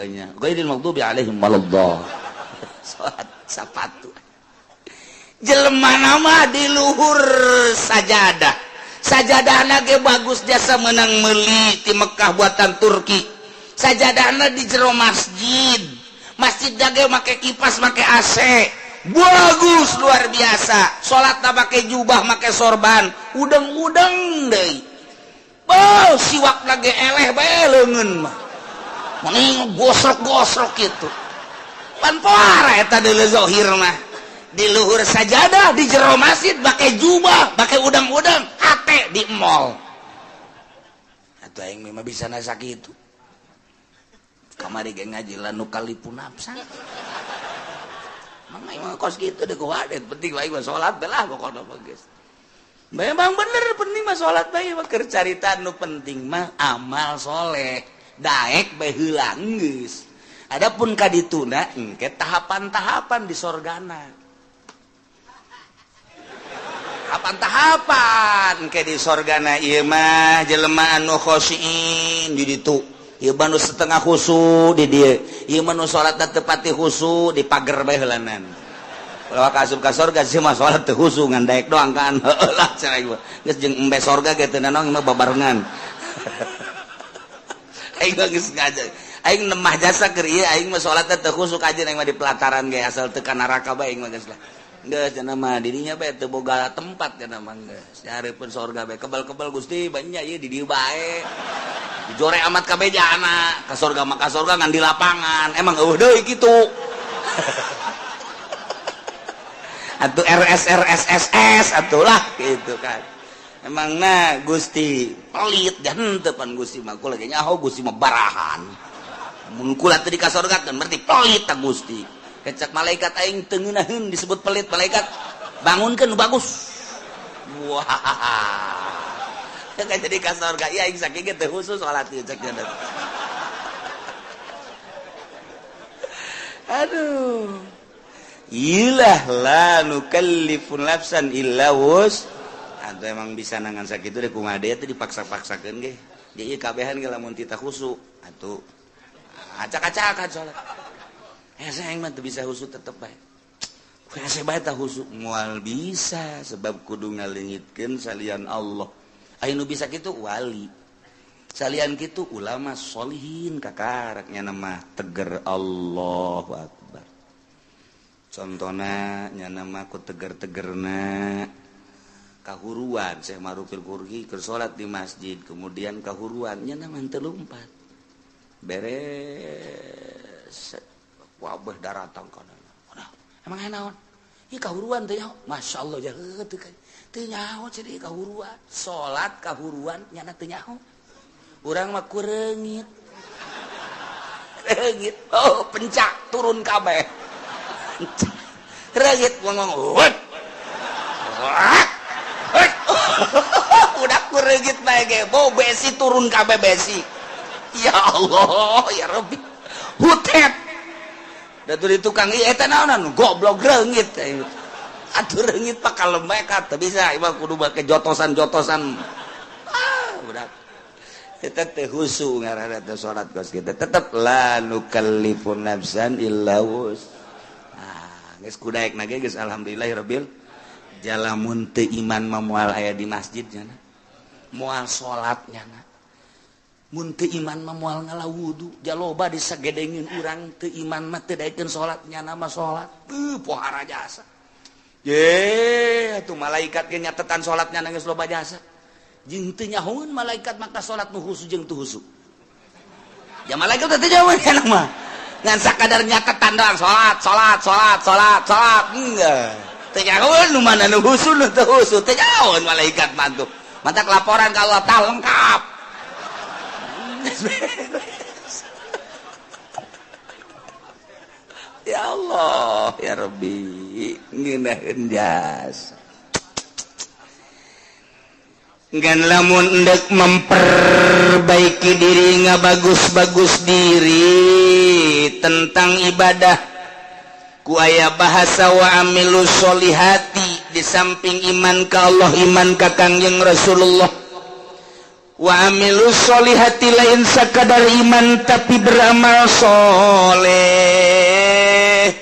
nya ghairil maghdubi alaihim waladdallin salat sepatu jelema nama di luhur sajadahna ge bagus jasa menang meuli ti Mekah buatan Turki sajadahna di jero masjid ge make kipas make AC bagus luar biasa salatna make jubah make sorban udeng-udeng deui siwakna ge eleh bae leungeun mah mending gosrok-gosrok kitu pan poara eta deuleu zahir mah di luhur sajadah di jero masjid pakai jubah pakai udang-udang hate di mall atuh aing mah bisa nasa kitu kamari ge ngaji lanu kalipun apsan mangga mah kos kitu deuk wadet penting wae mah salat belah pokona mah geus memang bener penting mah salat bae mah keur carita nu penting mah amal soleh daek bae heula geus adapun ka dituna engke tahapan-tahapan di sorgana tahapan ke di sorgana ieu mah jelema anu khosyin di ditu ieu mah nu setengah khusu di dieu ieu mah nu salatna teu pati khusu di pager bae heulanan kalau asup ka sorga sih mah salat teu khusu ngan daek doang kan heulah cenah ieu geus jeung embe sorga ge teu nanong mah babarengan aing geus ngaja aing nemah jasa keur ieu aing mah salatna teu khusu kajen aing mah di pelataran ge asal teu ka neraka bae aing mah geus lah geus cenah mah dirinya bae teu boga tempat cenah mah geus nyareupkeun sorga bae kebal-kebal Gusti banyak ieu di dieu bae dijore amat kabejana ka sorga ngan di lapangan emang eueuh deui kitu atuh RSSSS atulah gitu kan emang nah Gusti pelit henteu pan Gusti mah kula ge nyaho Gusti mah barahan mun kula teu di ka sorga kan berarti pelit ta Gusti kecak malaikat aing teu ngeunaheun disebut pelit malaikat bangunkeun nu bagus wah kan jadi ka sorga ieu aing saking teh khusus salat ieu cek cenah aduh ilah la nukallifun nafsan illa wus atuh emang bisa nangan sakitu deh kumaha deui teh dipaksa-paksakeun ge di ieu kabehan ge lamun tita khusu atuh acak-acakan salat saya mah teu bisa khusu tetep bae saya bae tah khusu moal bisa sebab kudu ngaleungitkeun salian Allah aya nu bisa kitu wali salian kitu ulama sholihin kakaraknya nama teger Allahu akbar contohna nya nama ku teger-tegerna kahuruan Syekh Marufil Qurhi keur salat di masjid kemudian kahuruan nya nama teu lumpat beres wabah daratang kana emang naon ieu kahuruan teh nyaho masyaallah jaheut teu kan teu nyaho cenah ieu kahuruan salat kahuruan nyana teu nyaho urang mah kureungit reungit oh pencak turun kabeh reungit ngomong udah kureungit bae ge bau besi turun kabeh besi ya Allah ya Rabbi hutet datu di tukang ieu eta naonan goblok reungit atuh reungit pak kalembek teu bisa imah kudu make jotosan-jotosan udah kita teh khusu ngaranna teh salat kos kita tetep la nukallifun nafsan illa wus geus kudaekna ge geus alhamdulillahirabbil jalamun teu iman mah moal aya di masjid nya moal salat nya mun teu iman mah moal ngalawudu jaloba disagedengeun urang teu iman mah teu daekeun salat nya mah salat pohara jasa ye atuh malaikat ge nyatetan salatnya geus loba jasa jeung teu nyahoeun malaikat maka salat nu khusu jeung teu khusu ya malaikat teh jauh nya mah ngan sakadar nyatetan doang salat enggak teu nyahoeun nu mana nu khusu nu teu khusu teu nyahoeun malaikat mah tuh mata laporan ka Allah tah lengkap ya Allah ya Rabbi ngeunaheun jasa ngan lamun endek memperbaiki diri ngabagus-bagus diri tentang ibadah ku aya bahasa wa amilus solihati di samping iman ka Allah iman ka Kangjeng Rasulullah wa amilus solihati lain sakadar iman tapi beramal soleh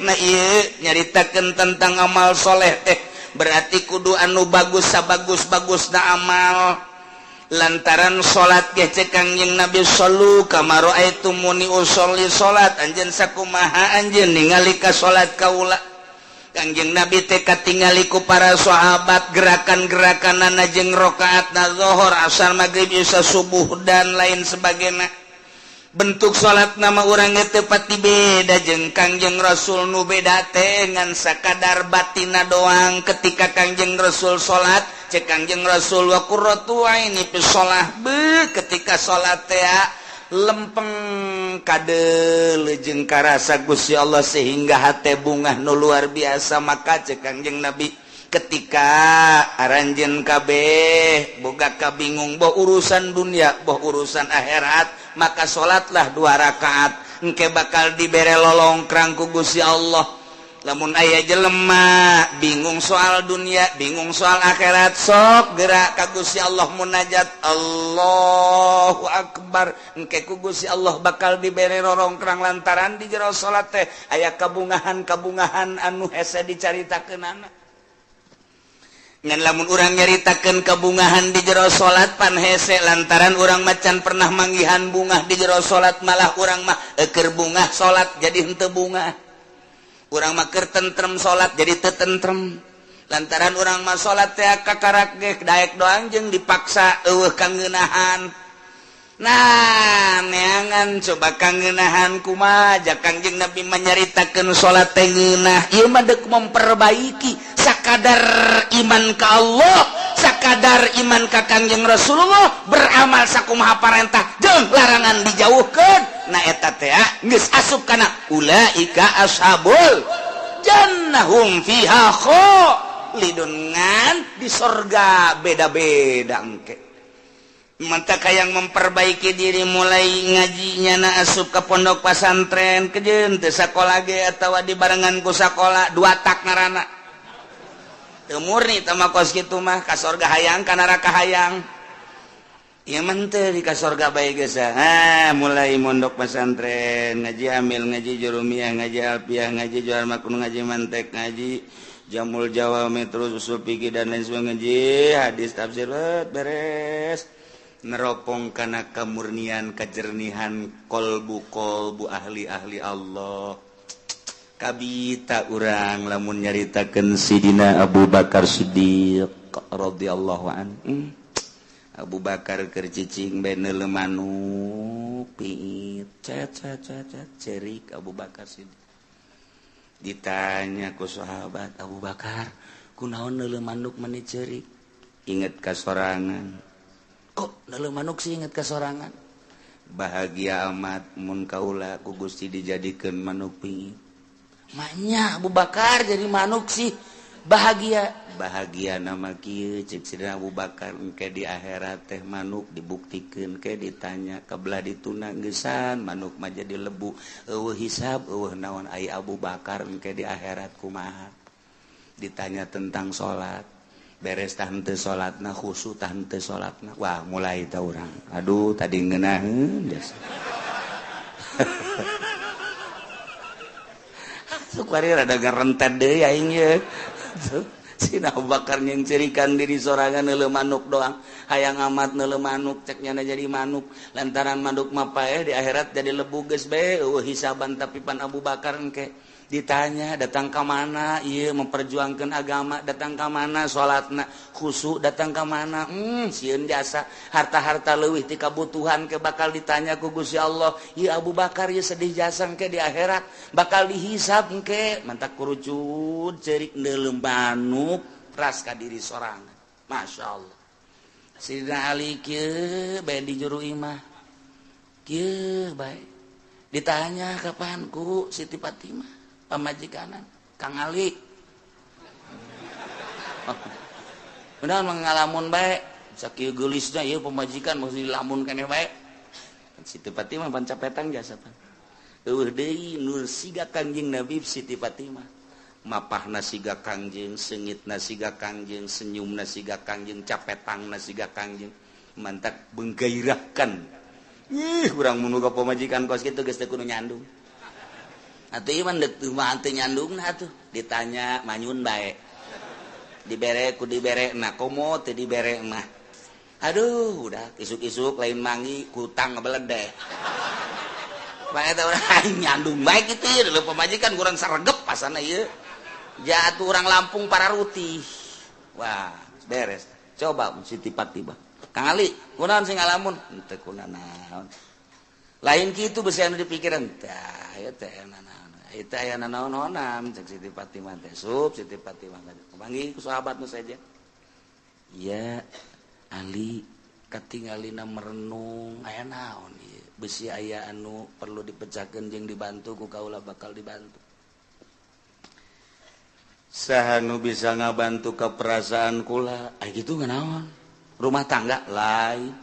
nah ieu nyaritakeun tentang amal soleh teh berarti kudu anu bagus sabagus-bagus na amal lantaran salat ge cek Kangjeng Nabi sallu kama raaitumuni usolli salat anjeun sakumaha anjeun ningali ka salat kaula Kangjeng Nabi teh katingali ku para sahabat gerakan-gerakanana jeung rakaatna zuhur asar maghrib isya subuh dan lain sebagainya bentuk salat nama urang teu pati beda jeung Kangjeng Rasul nu beda teh ngan sakadar batina doang ketika Kangjeng Rasul salat cek Kangjeng Rasul wa qurratu aini fi shalah ketika salat teh lempeng kadeul jeung karasa Gusti Allah sehingga hate bungah nu luar biasa maka cek Kangjeng Nabi ketika aranjeun kabeh boga kabingung boh urusan dunia boh urusan akhirat maka salatlah 2 rakaat engke bakal dibere lolongkrang ku Gusti Allah lamun aya jelema bingung soal dunia bingung soal akhirat sok gerak ka Gusti Allah munajat Allahu akbar engke ku Gusti Allah bakal dibere lolongkrang lantaran di jero salat teh aya kabungahan-kabungahan anu hese dicaritakeunana ngan lamun urang nyaritakeun kabungahan di jero salat pan hese lantaran urang macan pernah manggihan bungah di jero salat malah urang mah keur bungah salat jadi henteu bungah urang maker tentrem salat jadi teu tentrem lantaran urang mah salat teh kakarak ge daek doang jeung dipaksa eueuh kangeunahan. Nah neangan coba kangeunahan kumaha jak Kangjeng Nabi menyaritakeun salat teh ngeunah ieu mah deuk memperbaiki sakadar iman ka Allah sakadar iman ka Kangjeng Rasulullah beramal sakumaha parentah jeung larangan dijauhkeun. Nah eta teh geus asup kana ulaika ashabul jannah hum fiha khalidun ngan di surga beda-beda engke. Mantap yang memperbaiki diri mulai ngajinya na asup ke pondok pesantren kejeun teu sakola ge atawa dibarengan ku sakola 2 tak ngaranna teu murni teh mah kos kitu mah ka surga hayang ka neraka hayang ieu mah teu di ka surga bae geus mulai mondok pesantren ngaji amil ngaji jurumiyah ngaji alfiyah ngaji johar makun ngaji mantek ngaji jamul jawami terus usul fikih dan lain sebagainya ngaji hadis tafsir beres neropong kana kamurnian kajernihan kolbu ahli Allah kabita urang lamun nyaritakeun Sidina Abu Bakar Siddiq radhiyallahu anhu. Abu Bakar keur cicing bae neuleuh manuk piit cet cerik Abu Bakar Siddiq ditanya ku sahabat Abu Bakar kunaon neuleuh manuk meni cerik inget ka sorangan kok neuleuh manuk sih inget kasorangan bahagia amat mun kaula ku Gusti dijadikeun manuk piit manya Abu Bakar jadi manuk sih bahagia nama kieu cek Sidina Abu Bakar engke di akhirat teh manuk dibuktikeun ke ditanya kabelah dituna geusan manuk mah jadi lebu eueuh hisab eueuh naon ai Abu Bakar engke di akhirat kumaha ditanya tentang salat beres tah henteu salatna khusyuk tah henteu salatna wah mulai tah urang aduh tadi ngeunaheun biasa sukari rada ngarentet deui aing ye Sidina Abu Bakar yang cerikan diri sorangan neuleuh manuk doang hayang amat neuleuh manuk cek nyana jadi manuk lantaran manuk mah paeh di akhirat jadi lebu geus bae eueuh hisaban tapi pan Abu Bakar engke ditanya datang ke mana iya memperjuangkan agama datang ke mana salatna khusyuk datang ke mana sieun jasa harta-harta leuwih ti kabutuhan ke bakal ditanya ku Gusti Allah ieu Abu Bakar ieu sedih jasa engke di akhirat bakal dihisab engke mantak kurucut ceurik neuleuh manuk ras ka diri sorangan masyaallah. Sidina Ali kieu bae di juru imah kieu bae ditanya kapan ku Siti Fatimah pamajikanan Kang Ali benar mengalamun bae sakieu geulisna ieu pamajikan mesti dilamun keneh bae Siti Fatimah pan capetang jasa pan eueuh deui nur siga Kangjeng Nabi Siti Fatimah mapahna siga Kangjeng seungitna siga Kangjeng senyumna siga Kangjeng capetangna siga Kangjeng mantak benggairahkan urang mun boga pamajikan kos kitu geus teu kudu nyandung atuh ieu mah deuk mah teu nyandungna atuh ditanya manyun bae dibere ku diberena komo teu dibere mah aduh udah isuk-isuk lain mangi kutang ngebeledeh bae eta urang aing nyandung bae kitu ieu leuh pamajikan kurang saregep pasana ieu jatuh urang Lampung Pararuti wah beres coba Siti Fatimah Kang Ali kunaon sing ngalamun teu kunaon lain kitu besi anu dipikiran tah ieu teh itu aya naon-naonan cek Siti Fatimah teh Siti Fatimah panggil ku sahabatna saja iya Ali katingalina merenung aya naon ieu besi aya anu perlu dipecahkeun jeung dibantu ku kaula bakal dibantu saha nu bisa ngabantu ka perasaan kula kitu nganaon rumah tangga lain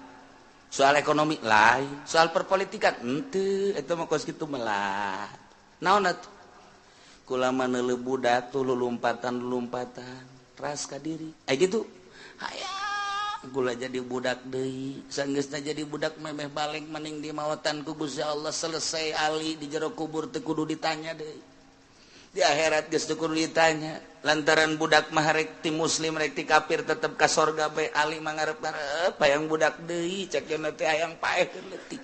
soal ekonomi lain soal perpolitikan henteu eta mah kos kitu melah naon atuh kula mah neuleuh budak tuh lulumpatan ras ka diri kitu hayang kula jadi budak deui saenggeusna jadi budak memeh baleng mending dimawatan ku Gusti Allah selesai Ali di jero kubur teu kudu ditanya deui di akhirat geus teu kudu ditanya lantaran budak mah rek ti muslim rek ti kafir tetep ka sorga bae Ali mah ngarep-ngarep hayang budak deui cek cenah teh hayang paehkeun leutik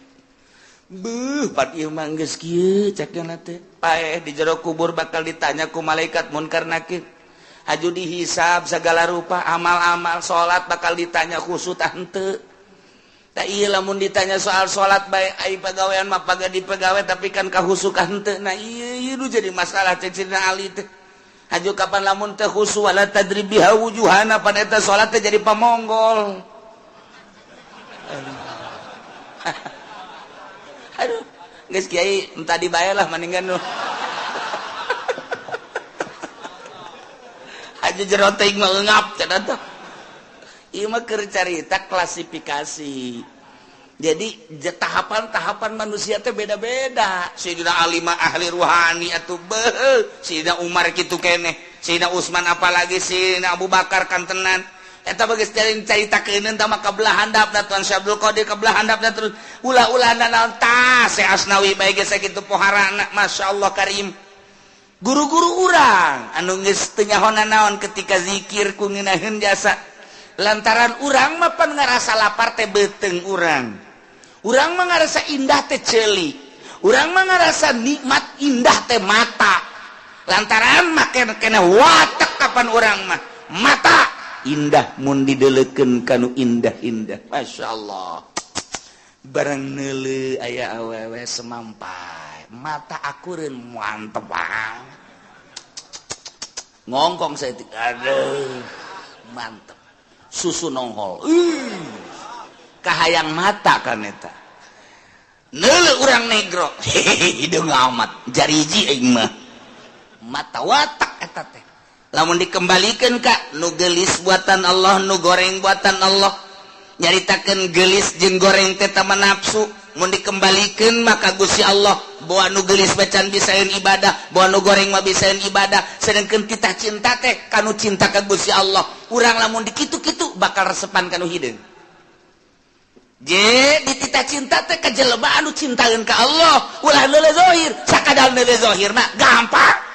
di jero kubur bakal ditanyaku malaikat munkar nakir haju dihisab segala rupa amal-amal salat bakal ditanya khusus tante tak iya lamun ditanya soal salat baik ai pagawean mah paga di pegawai tapi kan kahusukan henteu nah iya nu jadi masalah cek Sidina Ali teh haju kapan lamun teh khusu wala tadribiha wujuhana pada eta salat teh jadi pamonggol aduh geus kiai entah dibayar lah mendingan nu aja jero teuing mah eungap cenah teh ieu mah keur carita klasifikasi jadi tahapan-tahapan manusia teh beda-beda Sayyidina Ali mah ahli ruhani atuh beuh Sayyidina Umar kitu keneh Sayyidina Utsman apalagi Sayyidina Abu Bakar kantenan eta bageus caritakeun tah mah kabelah handapna Tuan Syekh Abdul Qadir kabelah handapna terus ulah-ulahna naon tah Syekh Asnawi bae geus sakitu poharana masyaallah karim guru-guru urang anu geus teu nyahona naon ketika zikir ku ngeunaheun jasa lantaran urang mah pan ngarasa lapar teh beuteung urang mah ngarasa indah teh ceuli urang mah ngarasa nikmat indah teh mata lantaran make kena watak kapan urang mah mata indah mun dideleukeun kanu indah-indah masyaallah barang neuleu aya awewe semampai mata akureun mantep banget ngongkong saeutik aduh mantep susu nonghol kahayang mata kan eta neuleu urang negro hidung amat jariji aing mah mata watak eta teh lamun dikembalikan Kak nu gelis buatan Allah nu goreng buatan Allah nyaritakeun gelis jeung goreng teh tama nafsu mun dikembalikan maka Gusti Allah bawa nu gelis bacaan bisaeun ibadah bawa nu goreng mah bisaeun ibadah sedangkeun titah cinta teh kanu cinta ka Gusti Allah urang lamun dikitu-kitu bakal resepan kanu hideung je di titah cinta teh ka jelema anu cintaeun ka Allah ulah leuleuh zahir sakadar leuleuh zahir mah gampang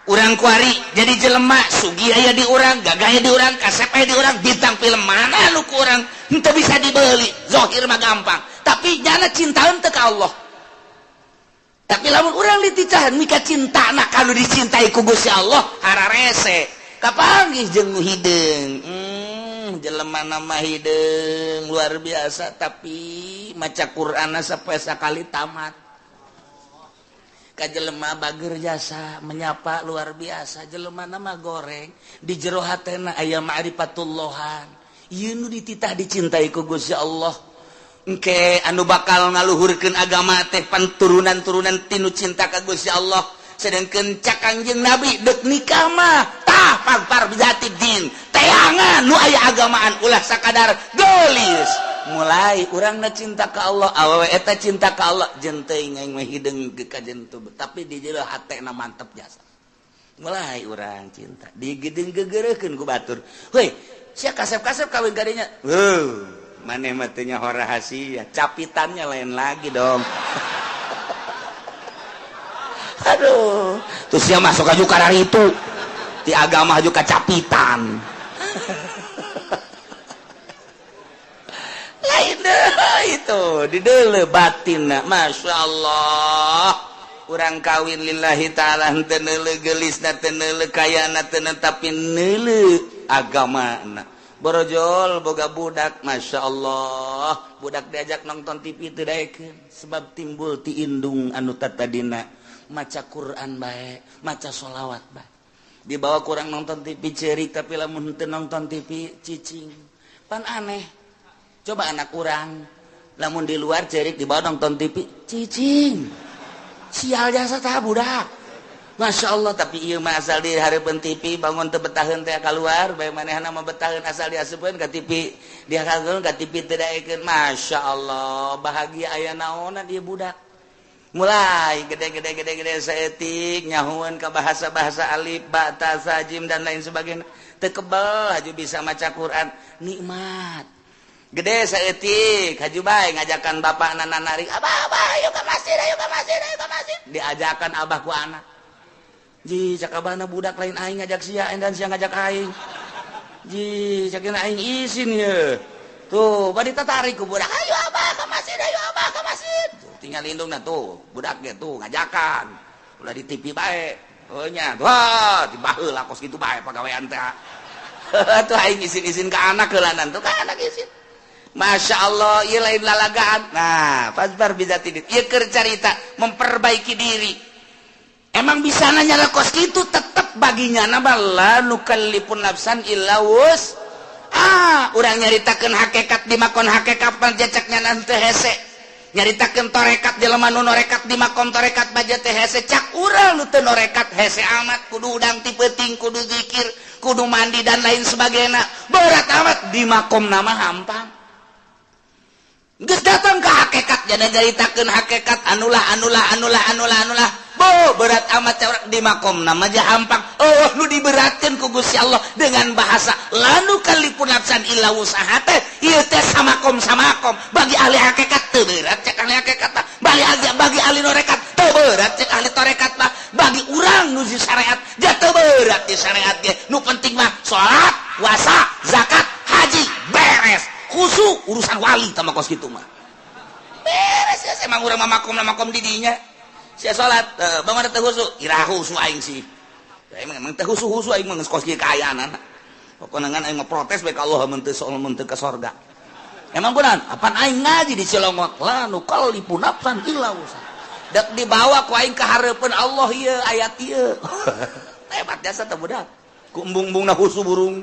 urang kuari jadi jelema sugi aya di urang gagah aya di urang kasep aya di urang bintang film mana lu ku urang henteu bisa dibeli zahir mah gampang tapi nyana cintaeun teh ka Allah tapi lamun urang dititahan mika cintana kanu dicintai ku Gusti Allah hararese kapanggih jeung nu hideung jelema nama hideung luar biasa tapi maca Qur'anna sapoe sakali tamat jelema bager jasa menyapa luar biasa jelema nama goreng di jero hatena aya ma'rifatullohan ieu nu dititah dicintai ku Gusti Allah engke anu bakal ngaluhurkeun agama teh panturunan-turunan tinu cinta ka Gusti Allah sedengkeun cak Kangjeng Nabi deuk nikah mah tah pagpar bijati din teangan nu aya agamaan ulah sakadar gelis mulai urangna cinta ka Allah awewe eta cinta ka Allah jeung teuing aing mah hideung ka jentu tapi di jero hatena mantep jasa mulai urang cinta digedeung gegereukeun ku batur heuy sia kasep-kasep kawin ka dinya maneh mah teu nyaho rahasia capitannya lain lagi dong aduh terus sia masuk aju ka itu ti agama aju ka capitan itu dideuleu batinna masyaallah urang kawin lillahi taala henteu neuleu gelisna teu neuleu kayana teu tapi neuleu agamana borojol boga budak masyaallah budak diajak nonton TV teu daekeun sebab timbul ti indung anu tatadina maca Quran bae maca sholawat bae dibawa kurang nonton TV ceurik tapi lamun henteu nonton TV cicing pan aneh coba anak kurang lamun di luar cerik dibawa nonton TV cicing sial jasa tah budak Masya Allah tapi ieu mah asal di hareupeun TV bangun teu betaheun teh keluar bae manehna mah betaheun asal diasupkeun ka TV dihakalkeun ka TV teu daekeun Masya Allah bahagia aya naonna ieu budak mulai gede saeutik nyahueun ka bahasa-bahasa alif ba ta sa jim dan lain sebagainya teu kebal haju bisa maca Quran nikmat gede saeutik haju bae ngajakan bapak nanari abah ayo ka masjid diajakan abah ku anak ji cakabana budak lain aing ngajak sia dan sia ngajak aing ji cakeun aing izin ye tuh bari tertarik ku budak ayo abah ka masjid ayo abah ke masjid tuh, tinggal lindung tuh budak ge tuh ngajakan ulah di TV bae nya wah dibaheula kos kitu bae pagawean teh tuh aing izin-izin ke anak heulanan tuh ka anak izin Masya Allah ieu lain lalagaan nah fasbar bidzatid ieu keur carita memperbaiki diri emang bisa nanya kos kitu tetep baginya nambah la nukallifun nafsan illa wus urang nyaritakeun hakikat di makom hakikat panjacaknya nanti hese nyaritakeun torekat jelema nu norekat di makom torekat baja teh hese cak urang nu teu norekat hese amat kudu udang ti peuting kudu zikir kudu mandi dan lain sebagainya berat amat di makom nama hampang geus datang ke hakikat jadi nyaritakeun hakikat anulah berat amat di makom nama aja hampang lu diberatkan ku Gusti Allah dengan bahasa lanu kalipun nafsan illa wusaha teh ieu teh samakom bagi ahli hakikat teu berat cek ahli hakikat bagi ahli norekat teu berat cek ahli torekat mah bagi urang nu di syariat ja teu berat di syariat ge nu penting mah salat puasa zakat haji beres khusyuk urusan wali tama kos kitu mah beres ya emang urang mah makom di dinya sia salat bangana teh khusyuk ira khusyuk aing sih emang teh khusyuk aing mah geus kos kieu kaayaan pokona ngan aing mah protes bae ka Allah mun teu ka sorga emang beunang apaan aing ngaji di Cilongot la nu kalipun nafsan illa usaha dak dibawa ku aing ka hareupeun Allah ieu ayat ieu hebat jasa teh budak ku embung-embungna khusyuk burung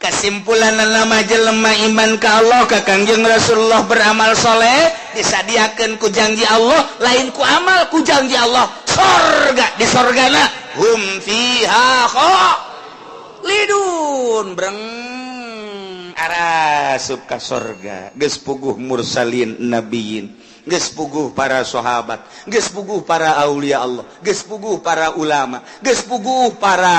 kesimpulan nama jelema iman ka Allah ka Kangjeng Rasulullah beramal soleh disadiakeun ku janji Allah lain ku amal ku janji Allah sorga di sorgana hum fiha khalidun breng arasup ka sorga geus puguh mursalin nabiyin geus puguh para sahabat geus puguh para aulia Allah geus puguh para ulama geus puguh para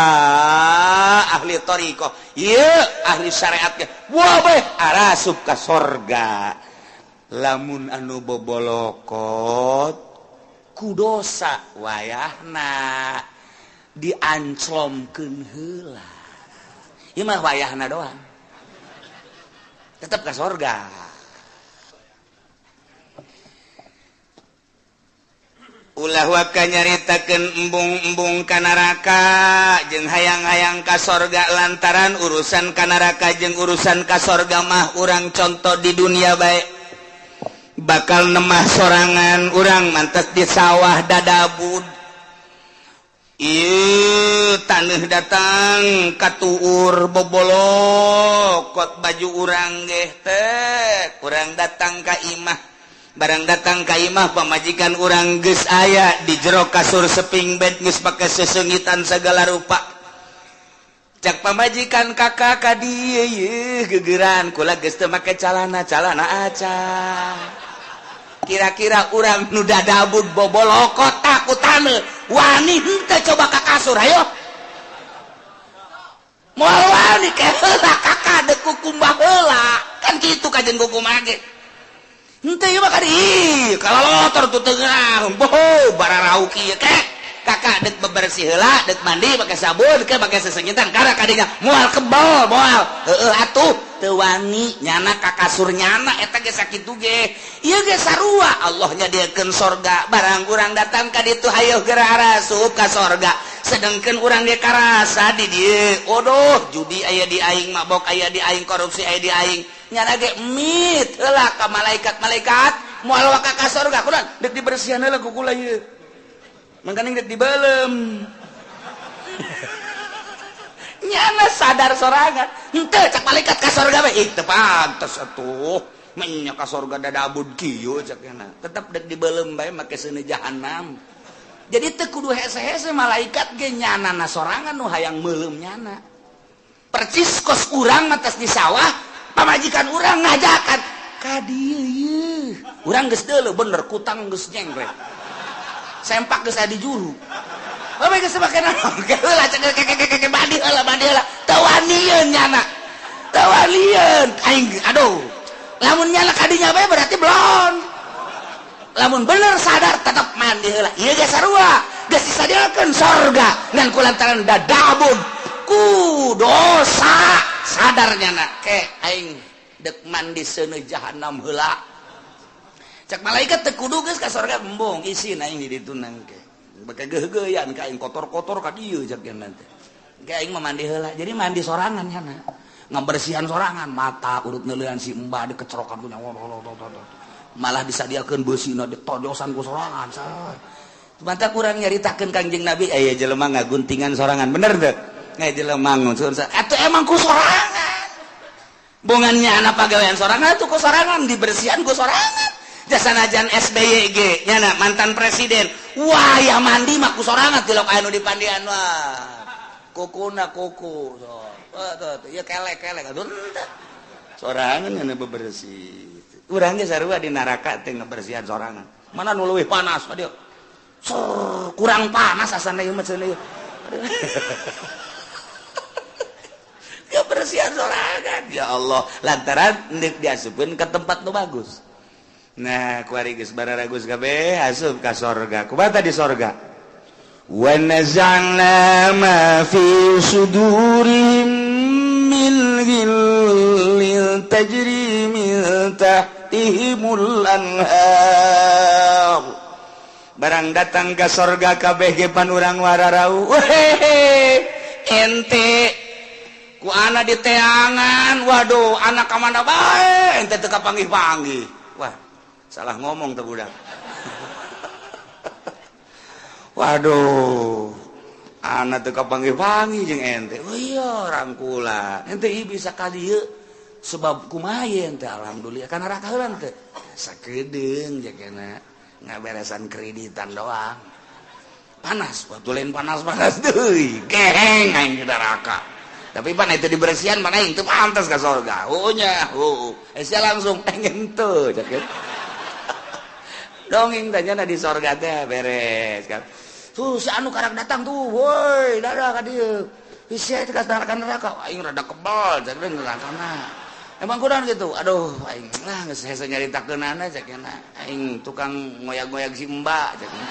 ahli thariqah ieu ahli syariat ge wabeh arasup ka sorga lamun anu bobolokot ku dosa wayahna dianclomkeun heula ieu mah wayahna doang tetep ka sorga ulah waka nyaritakeun embung-embung ka neraka jeung hayang-hayang ka sorga lantaran urusan ka neraka jeung urusan ka sorga mah urang contoh di dunia bae bakal nemah sorangan urang mantes di sawah dadabud ieu taneuh datang katuur bobolokot baju urang ge teh urang datang ka imah barang datang ka imah pamajikan urang geus aya di jero kasur seping bed geus pake sesengitan segala rupa cak pamajikan kakak ka dieu yeuh geugeran kula geus teu make calana aca kira-kira urang nu dadabud bobolokot takutaneu wani henteu coba ka kasur ayo moal wani ke heula kakak deuk kukumbah heula kan kitu kajen kukumbah ge henteu ieu mah kadi kalalotor tu tengah boh bararau kieu ke kakak deuk bebersih heula deuk mandi pake sabun ke pake sesengitan karena kadinya moal kebal moal heueuh atuh teu wani nyana ka kasur nyana eta ge sakitu ge ieu ge sarua Allah nyadiakeun sorga barang urang datang ka ditu hayu geura arasup ka sorga sedengkeun urang ge karasa di dieu odoh judi aya di aing mabok aya di aing korupsi aya di aing nyana ge mit heula ka malaikat moal waka ka sorga kunaon deuk dibersihan heula ku kula ieu mangkana deuk dibeulem nyana sadar sorangan henteu cak malaikat ka sorga we ih teu pantes atuh nya ka sorga dadabud kieu cak nya tetep deuk dibeulem bae make seuneu jahanam jadi teu kudu hese-hese malaikat ge nyanana sorangan nu hayang meulem nyana percis kos urang matas di sawah pamajikan urang ngajakan ka dieu yeuh urang geus deuleu bener kutang geus nyengret sempak geus aya di juru bae geus make naon heula cek badi heula teu wanieun nyana teu wanieun aing aduh lamun nyana kadinya bae berarti belum lamun bener sadar tetep mandi heula ieu ge sarua geus disadiakeun sorga ngan kulantaran dadabun ku dosa sadarnya nak ke aing dek mandi seuneu jahanam heula cek malaikat teu kudu geus ka sorga embong isina aing di ditu nangke baka geugeuyan ka aing kotor-kotor ka dieu cek nanti ka aing mah mandi heula jadi mandi sorangan nya ngabersihan sorangan mata urut neulean si mbah dikecrokan ku nya malah disadiakeun beusina ditojosan ku sorangan say mata kurang nyaritakeun Kangjeng Nabi aya jelema ngaguntingan sorangan bener teu aya jelema ngurun atuh emang ku sorangan bungannya anak pagawean sorangan atuh ku sorangan dibersihan ku sorangan jasanajan SBY nyana mantan presiden wah ya mandi mah ku sorangan tilok anu dipandian wah kukuna kuku so ya kelek aduh sorangan anu bebersih urang ge sarua di neraka teh ngebersihan sorangan mana nu leuwih panas dia kurang panas asana ieu mah cenah ya bersihan sorangan ya Allah lantaran neuk diasupkeun ke tempat nu bagus. Nah, kuari geus bararagus kabeh asup ka sorga. Kumaha di sorga? Wa nazalna ma fi sudurihim min ghillin tajri min tahtihimul anhar. Barang datang ka sorga kabeh ge pan urang wararau. Ente ku ana di teangan. Waduh, anak ka mana bae ente teu kapanggih-panggih. Wah, salah ngomong tuh budak. Waduh, anak teu kapanggih-panggih jeung ente. Oh iya, rangkula. Ente ieu bisa ka dieu sebab kumaha ye ente alhamdulillah kana raka heulang teu. Sakedeung jakena ngaberesan kreditan doang. Panas, waktu lain panas-panas deui. Geheng aing di neraka. Tapi pan itu dibersihan mana aing teu pantes ka surga. Nya, sia langsung pengen teu cakeun. Dongeng tanyana di sorga teh beres kan. Tuh si anu karak datang tuh, woi, dadah ka dieu. Isi teh ka neraka, aing rada kebal cakeun nerakana. Emang kunaon gitu? Aduh, aing lah geus hese nyaritakeunana cakeuna. Aing tukang ngoyag-ngoyag si Mbak cakeun.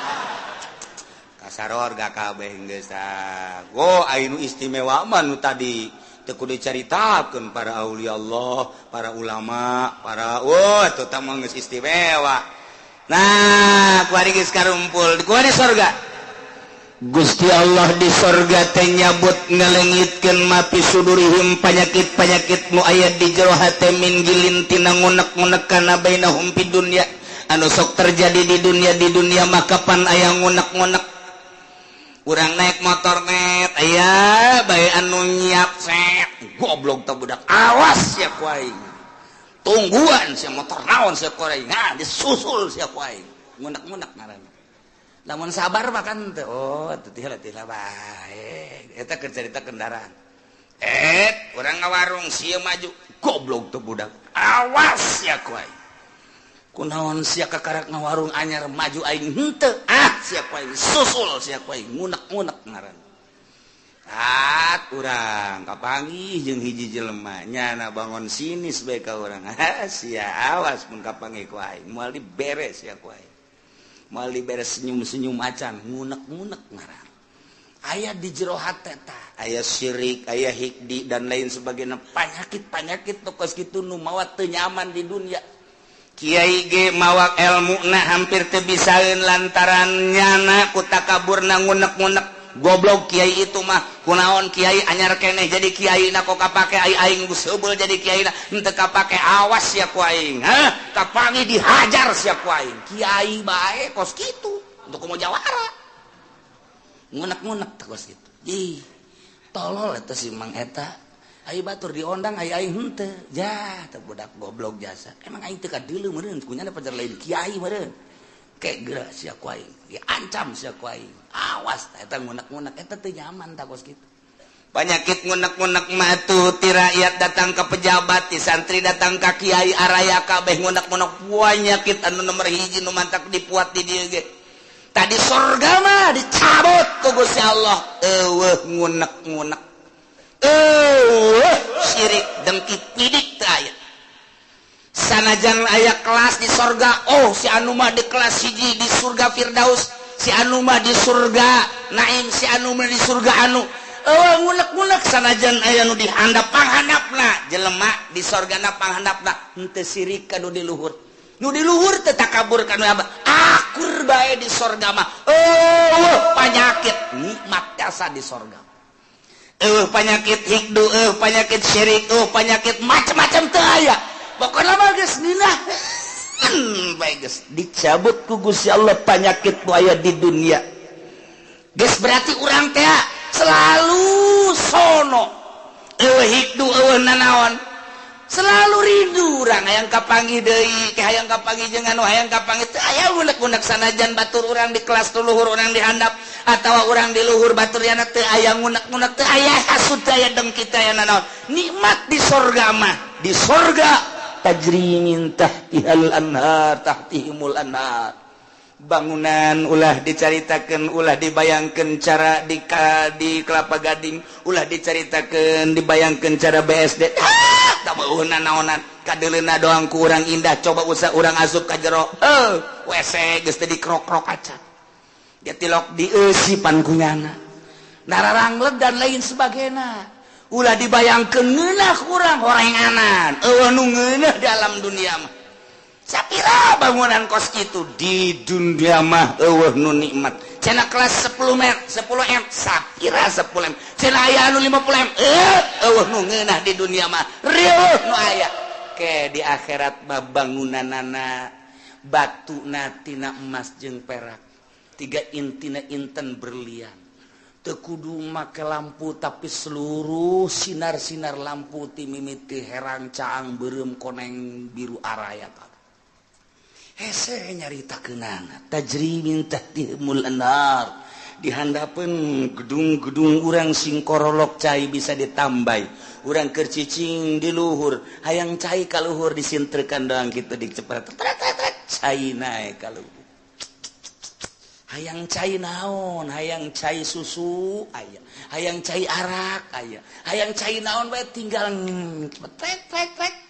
Ka sarorga kabeh geus tah. Go aing nu istimewa mah nu tadi teu kudu dicaritakeun para aulia Allah, para ulama, para eta tah mah geus istimewa. Nah, kuari geus karumpul di kuari sorga. Gusti Allah di sorga teh nyabut ngalengitkeun mapi sudurihim panyakit-panyakit nu aya di jero hate min gilin tina ngunek-ngunek kana bainahum fid dunya anu sok terjadi di dunia mah kapan aya ngunek-ngunek urang naik motor net aya bae anu nyiap set goblok teh budak awas ya ku aing tungguan sia motor naon sia ku aing nah disusul sia ku aing ngunek-ngunek ngaranna lamun sabar mah kan teh oh teu tihla bae eta keur carita kendaraan urang ngawarung sia maju goblok teh budak awas ya ku aing kunaon sia kakarak ngawarung anyar maju aing henteu sia ku aing susul sia ku aing ngunek-ngunek ngaranna urang kapanggih jeung hiji jelema nyana bangun sinis bae ka urang sia awas mun kapanggih ku aing moal diberes ya ku aing moal diberes senyum-senyum acan ngunek-ngunek ngaran aya di jero hate tah aya syirik aya hikdi dan lain sebagainya penyakit nu kos kitu nu mawa teu nyaman di dunia kiai ge mawa ilmuna hampir teu bisaeun lantaran nyana ku takaburna ngunek-ngunek goblok kiai itu mah kunaon kiai anyar keneh jadi kiai na kok kapake aing geus heubeul jadi kiai na henteu kapake awas ya ku aing kapangi dihajar sia ku aing kiai bae kos kitu untuk mau jawara ngunek-ngunek kos kitu ih tolol eta si Mang eta ai batur diondang ai aing henteu jah teh budak goblok jasa emang aing teu kadeuleu meureun kunyana pajar lain kiai meureun kayak geura sia ku aing diancam sia ku aing awas eta ngunek-ngunek eta teu nyaman tah kos kitu Penyakit ngunek-ngunek matu ti rakyat datang ke pejabat, ti santri datang ke kiai araya kabeh ngunek-ngunek penyakit anu nomor hiji nu mantak dipuat di dieu ge. Tadi surga mah dicabut ku Gusti Allah. Eueuh ngunek-ngunek. Eueuh syirik dengki pidik teh aya. Sanajan aya kelas di surga, oh si anu mah di kelas hiji di surga Firdaus, si anu mah di surga Naim, si anu mah di surga anu ngulek-ngulek sanajan aya nu dihandap panghandapna jelema di sorgana panghandapna henteu sirik kanu di luhur nu di luhur teu takabur kanu akur bae di sorga mah panyakit nikmat jasa di sorga penyakit hikdu penyakit syirik penyakit macam-macam teu aya pokona mah geus ninah bae geus dicabut ku Gusti Allah penyakit nu aya di dunia geus berarti urang teh selalu sono hikdu nanaon selalu rindu urang hayang kapanggih deui ke hayang kapanggih jeung anu hayang kapanggih teu aya unek-unek sanajan batur urang di kelas tu luhur urang di handap atawa urang di luhur baturna teu aya unek-unek teu aya hasud teu aya dengki teu aya nanaon nikmat di sorga mah di sorga tajri min tahtihal anhar tahtihimul anhar bangunan ulah dicaritakeun ulah dibayangkeun cara di Kelapa Gading ulah dicaritakeun dibayangkeun cara BSD tah beueuna naonan kadeuleuna doang ku urang indah coba usah urang asup ka jero WC geus teh dikrok-krok acan dia tilok dieusi pankunyana nararangleg dan lain sebagainya ulah dibayangkeun ngeunah ku urang horenganan nu ngeunah di alam dunia mah sapira bangunan kos kitu di dunia mah nu nikmat cenah kelas 10 M sapira 10 M cenah aya anu 50 M nu ngeunah di dunia mah rieuh nu aya ke di akhirat mah bangunanana batuna tina emas jeung perak tiga intina inten berlian teu kudu make lampu tapi seluruh sinar-sinar lampu ti mimiti herang caang beureum koneng biru araya hese nyaritakeunana tajri min tahtihimul anhar dihandapeun gedung-gedung urang sing korolok cai bisa ditambai urang keur cicing di luhur hayang cai ka luhur disintrekan doang kitu dicepret cai nae ka luhur hayang cai naon hayang cai susu aya hayang cai arak aya hayang cai naon bae tinggal trek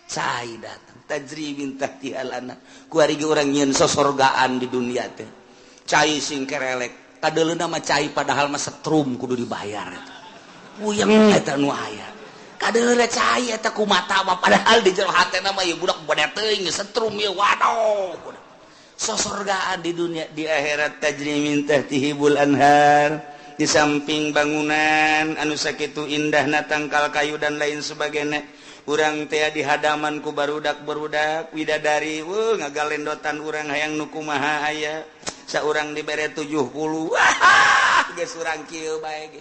cai datang tajri min tahtihal anhar ku ari ge urang nyieun sosorgaan di dunia teh cai sing kerelek kadeuleuna mah cai padahal mah setrum kudu dibayar eta puyeng eta nu aya kadeuleuna cai eta ku mata mah padahal di jero hatena mah ieu budak bade teuing setrum ieu waduh sosorgaan di dunia di akhirat tajri min tahtihibul anhar di samping bangunan anu sakitu indahna tangkal kayu dan lain sebagainya urang teh di hadaman ku barudak-barudak widadari ngagalendotan urang hayang nu kumaha aya saurang dibere 70 geus urang kieu bae ge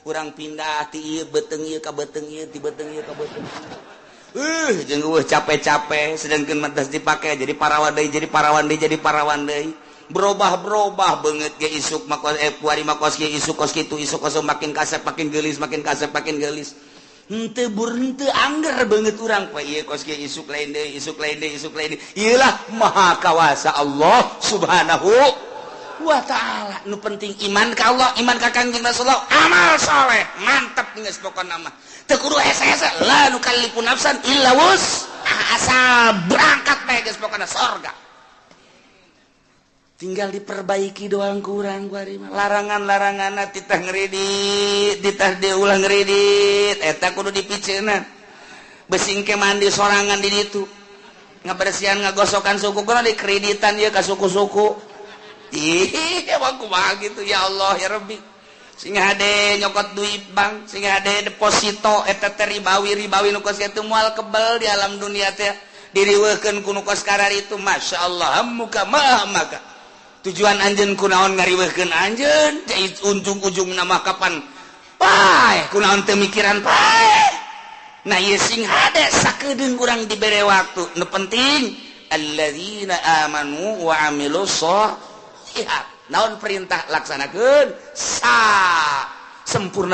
urang pindah ti ieu beteung ieu ka beteung ieu ti beteung ieu ka beteung jeung capek-capek sedangkeun mantas dipake jadi parawan deui berubah beungeut ge isuk makos puari makos ge isuk kos kitu isuk kos makin kasep makin geulis henteu henteu angger beungeut urang poe ieu kos ge isuk lain deui ieu lah maha kawasa Allah subhanahu wa ta'ala nu penting iman ka Allah iman ka Kangjeng Rasulullah amal saleh mantep geus pokona mah teu kudu hese-hese la nukallifu nafsan illa asal berangkat bae geus pokona surga tinggal diperbaiki doang kurang kuari mah larangan-laranganna titah ngredit titah diulah ngredit eta kudu dipiceuna besing ke mandi sorangan di ditu ngabersihan ngagosokan suku kuna dikreditan ieu ka suku-suku ih emang kumaha gitu ya Allah ya Rabbi sing hade nyokot duit bank sing hade deposito eta teh ribawi nu kos kitu moal kebel di alam dunia teh diriweukeun ku nu kos karar itu masyaallah hammuka maka tujuan anjeun kunaon ngariweuhkeun anjeun jadi ujung-ujungna mah kapan pae kunaon teu mikiran pae nah ieu sing hade sakedeung urang dibere waktu nu penting alladzina amanu wa amilus sholihat naon perintah laksanakeun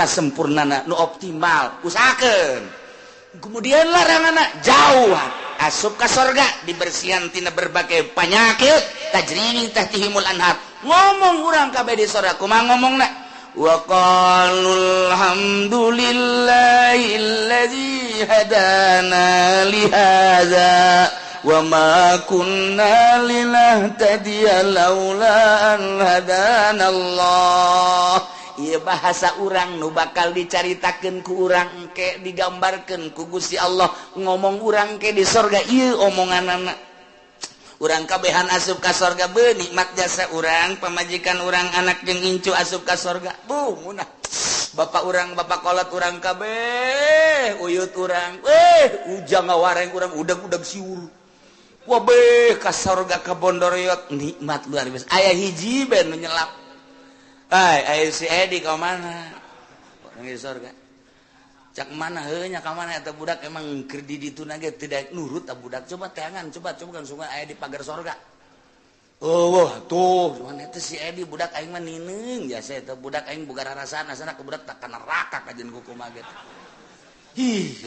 sempurnana nu optimal usahakeun kemudian laranganna jauhan asup ka sorga dibersihan tina berbagai penyakit tajri min tahtihimul anhar ngomong urang kabeh di sorga kumaha ngomongna wa qalul hamdulillahilladzi hadana li hadza wa ma kunna linahtadiya laula an hadanallah Iya bahasa urang nu bakal dicaritakeun ku urang engke digambarkeun ku Gusti Allah ngomong urang ke di sorga ieu omonganana urang kabehan asup ka sorga beu nikmat jasa urang pamajikan urang anak jeung incu asup ka sorga munah bapak urang bapak kolot urang kabeh uyut urang ujang ngawareng urang udag-udag siul wah beh ka sorga ka Bondoroyot nikmat luar biasa aya hiji ben nu nyelap ay si Edi ka mana? Orang di sorga. Cak mana heunya ka mana eta budak emang keur di ditu nage tidak nurut ta budak. Coba teangan, coba kan sungai aya di pagar sorga. Oh, wah tuh, cuman eta si Edi budak aing mah nineung jasa eta budak aing boga rarasaan asana ka budak tak kana neraka kajen kuku mah gitu.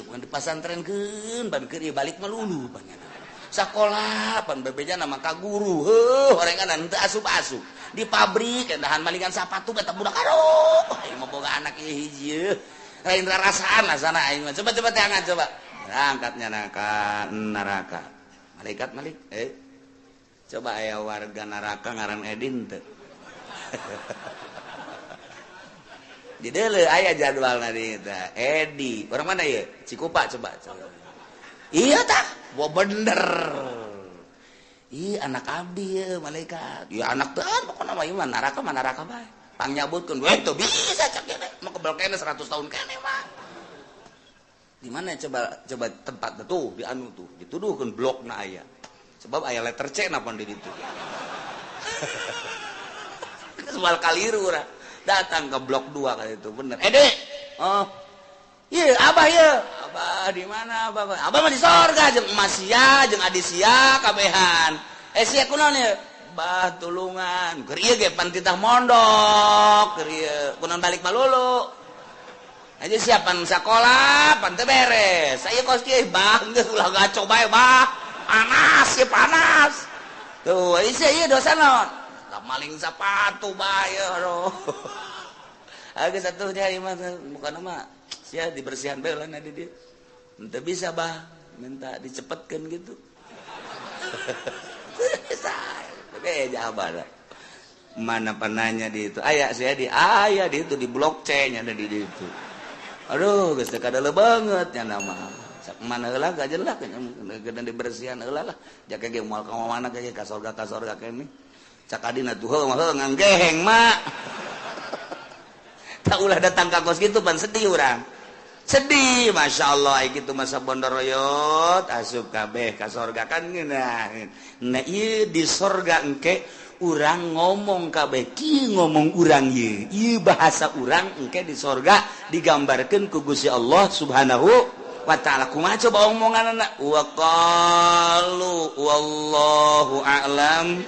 Bukan di pasantrenkeun ban keur balik mah lulu banyak. Sakola pan bebeja nama ka guru orengan teu asup-asup di pabrik dahan malingan sepatu eta budak aduh aing mah boga anak ieu hiji lain rarasaan asana aing mah coba tangan coba angkatnya ka neraka malaikat malik coba aya warga neraka ngaran Edin teu di deuleu aya jadwalna di eta Edi orang mana ye Cikupa coba iya tah wah bener anak abdi ya malaikat ya anak tuhan pokoknya mah iman neraka bae pangyabutkeun we teu bisa cak kene mah kebal kene 100 tahun kene mah di mana coba tempat tuh di anu tuh dituduhkeun blokna aya sebab aya letter C na pon di ditu soal kaliru urang datang ke blok 2 kali itu bener Dek iya abah ya abah di mana abah mah di sorga jeung emas sia jeung adi sia kabehan sia kunaon ya bah tulungan keur ieu ge pan titah mondok keur ieu kunaon balik malulu aja siapan sakola pan teu beres saya kos kieu bah geus ulah gaco bae bah panas ya panas tuh ieu dosa naon maling sepatu bae aduh agak satu dia mah bukan mah sia dibersihan bae lah di dia ente bisa bah minta dicepetkeun gitu tapi jawab mana pananya di itu aya sia di aya di itu di blok C nya ada di itu aduh geus teu kadele banget nya nama sak mana heula gajelak geus dibersihan heula lah jake ge moal ka mana ge ka sorga kene cak adina tuh heuh nganggeheng mak tak ulah datang ka kos gitu pan sedih urang sedih Masya Allah gitu masa Bondoroyot asup kabeh ka sorga kan nah ieu di sorga engke urang ngomong kabeh ki ngomong urang ieu bahasa urang engke di sorga digambarkeun ku Gusti Allah Subhanahu wa taala kumaha coba omonganna wa qalu wallahu a'lam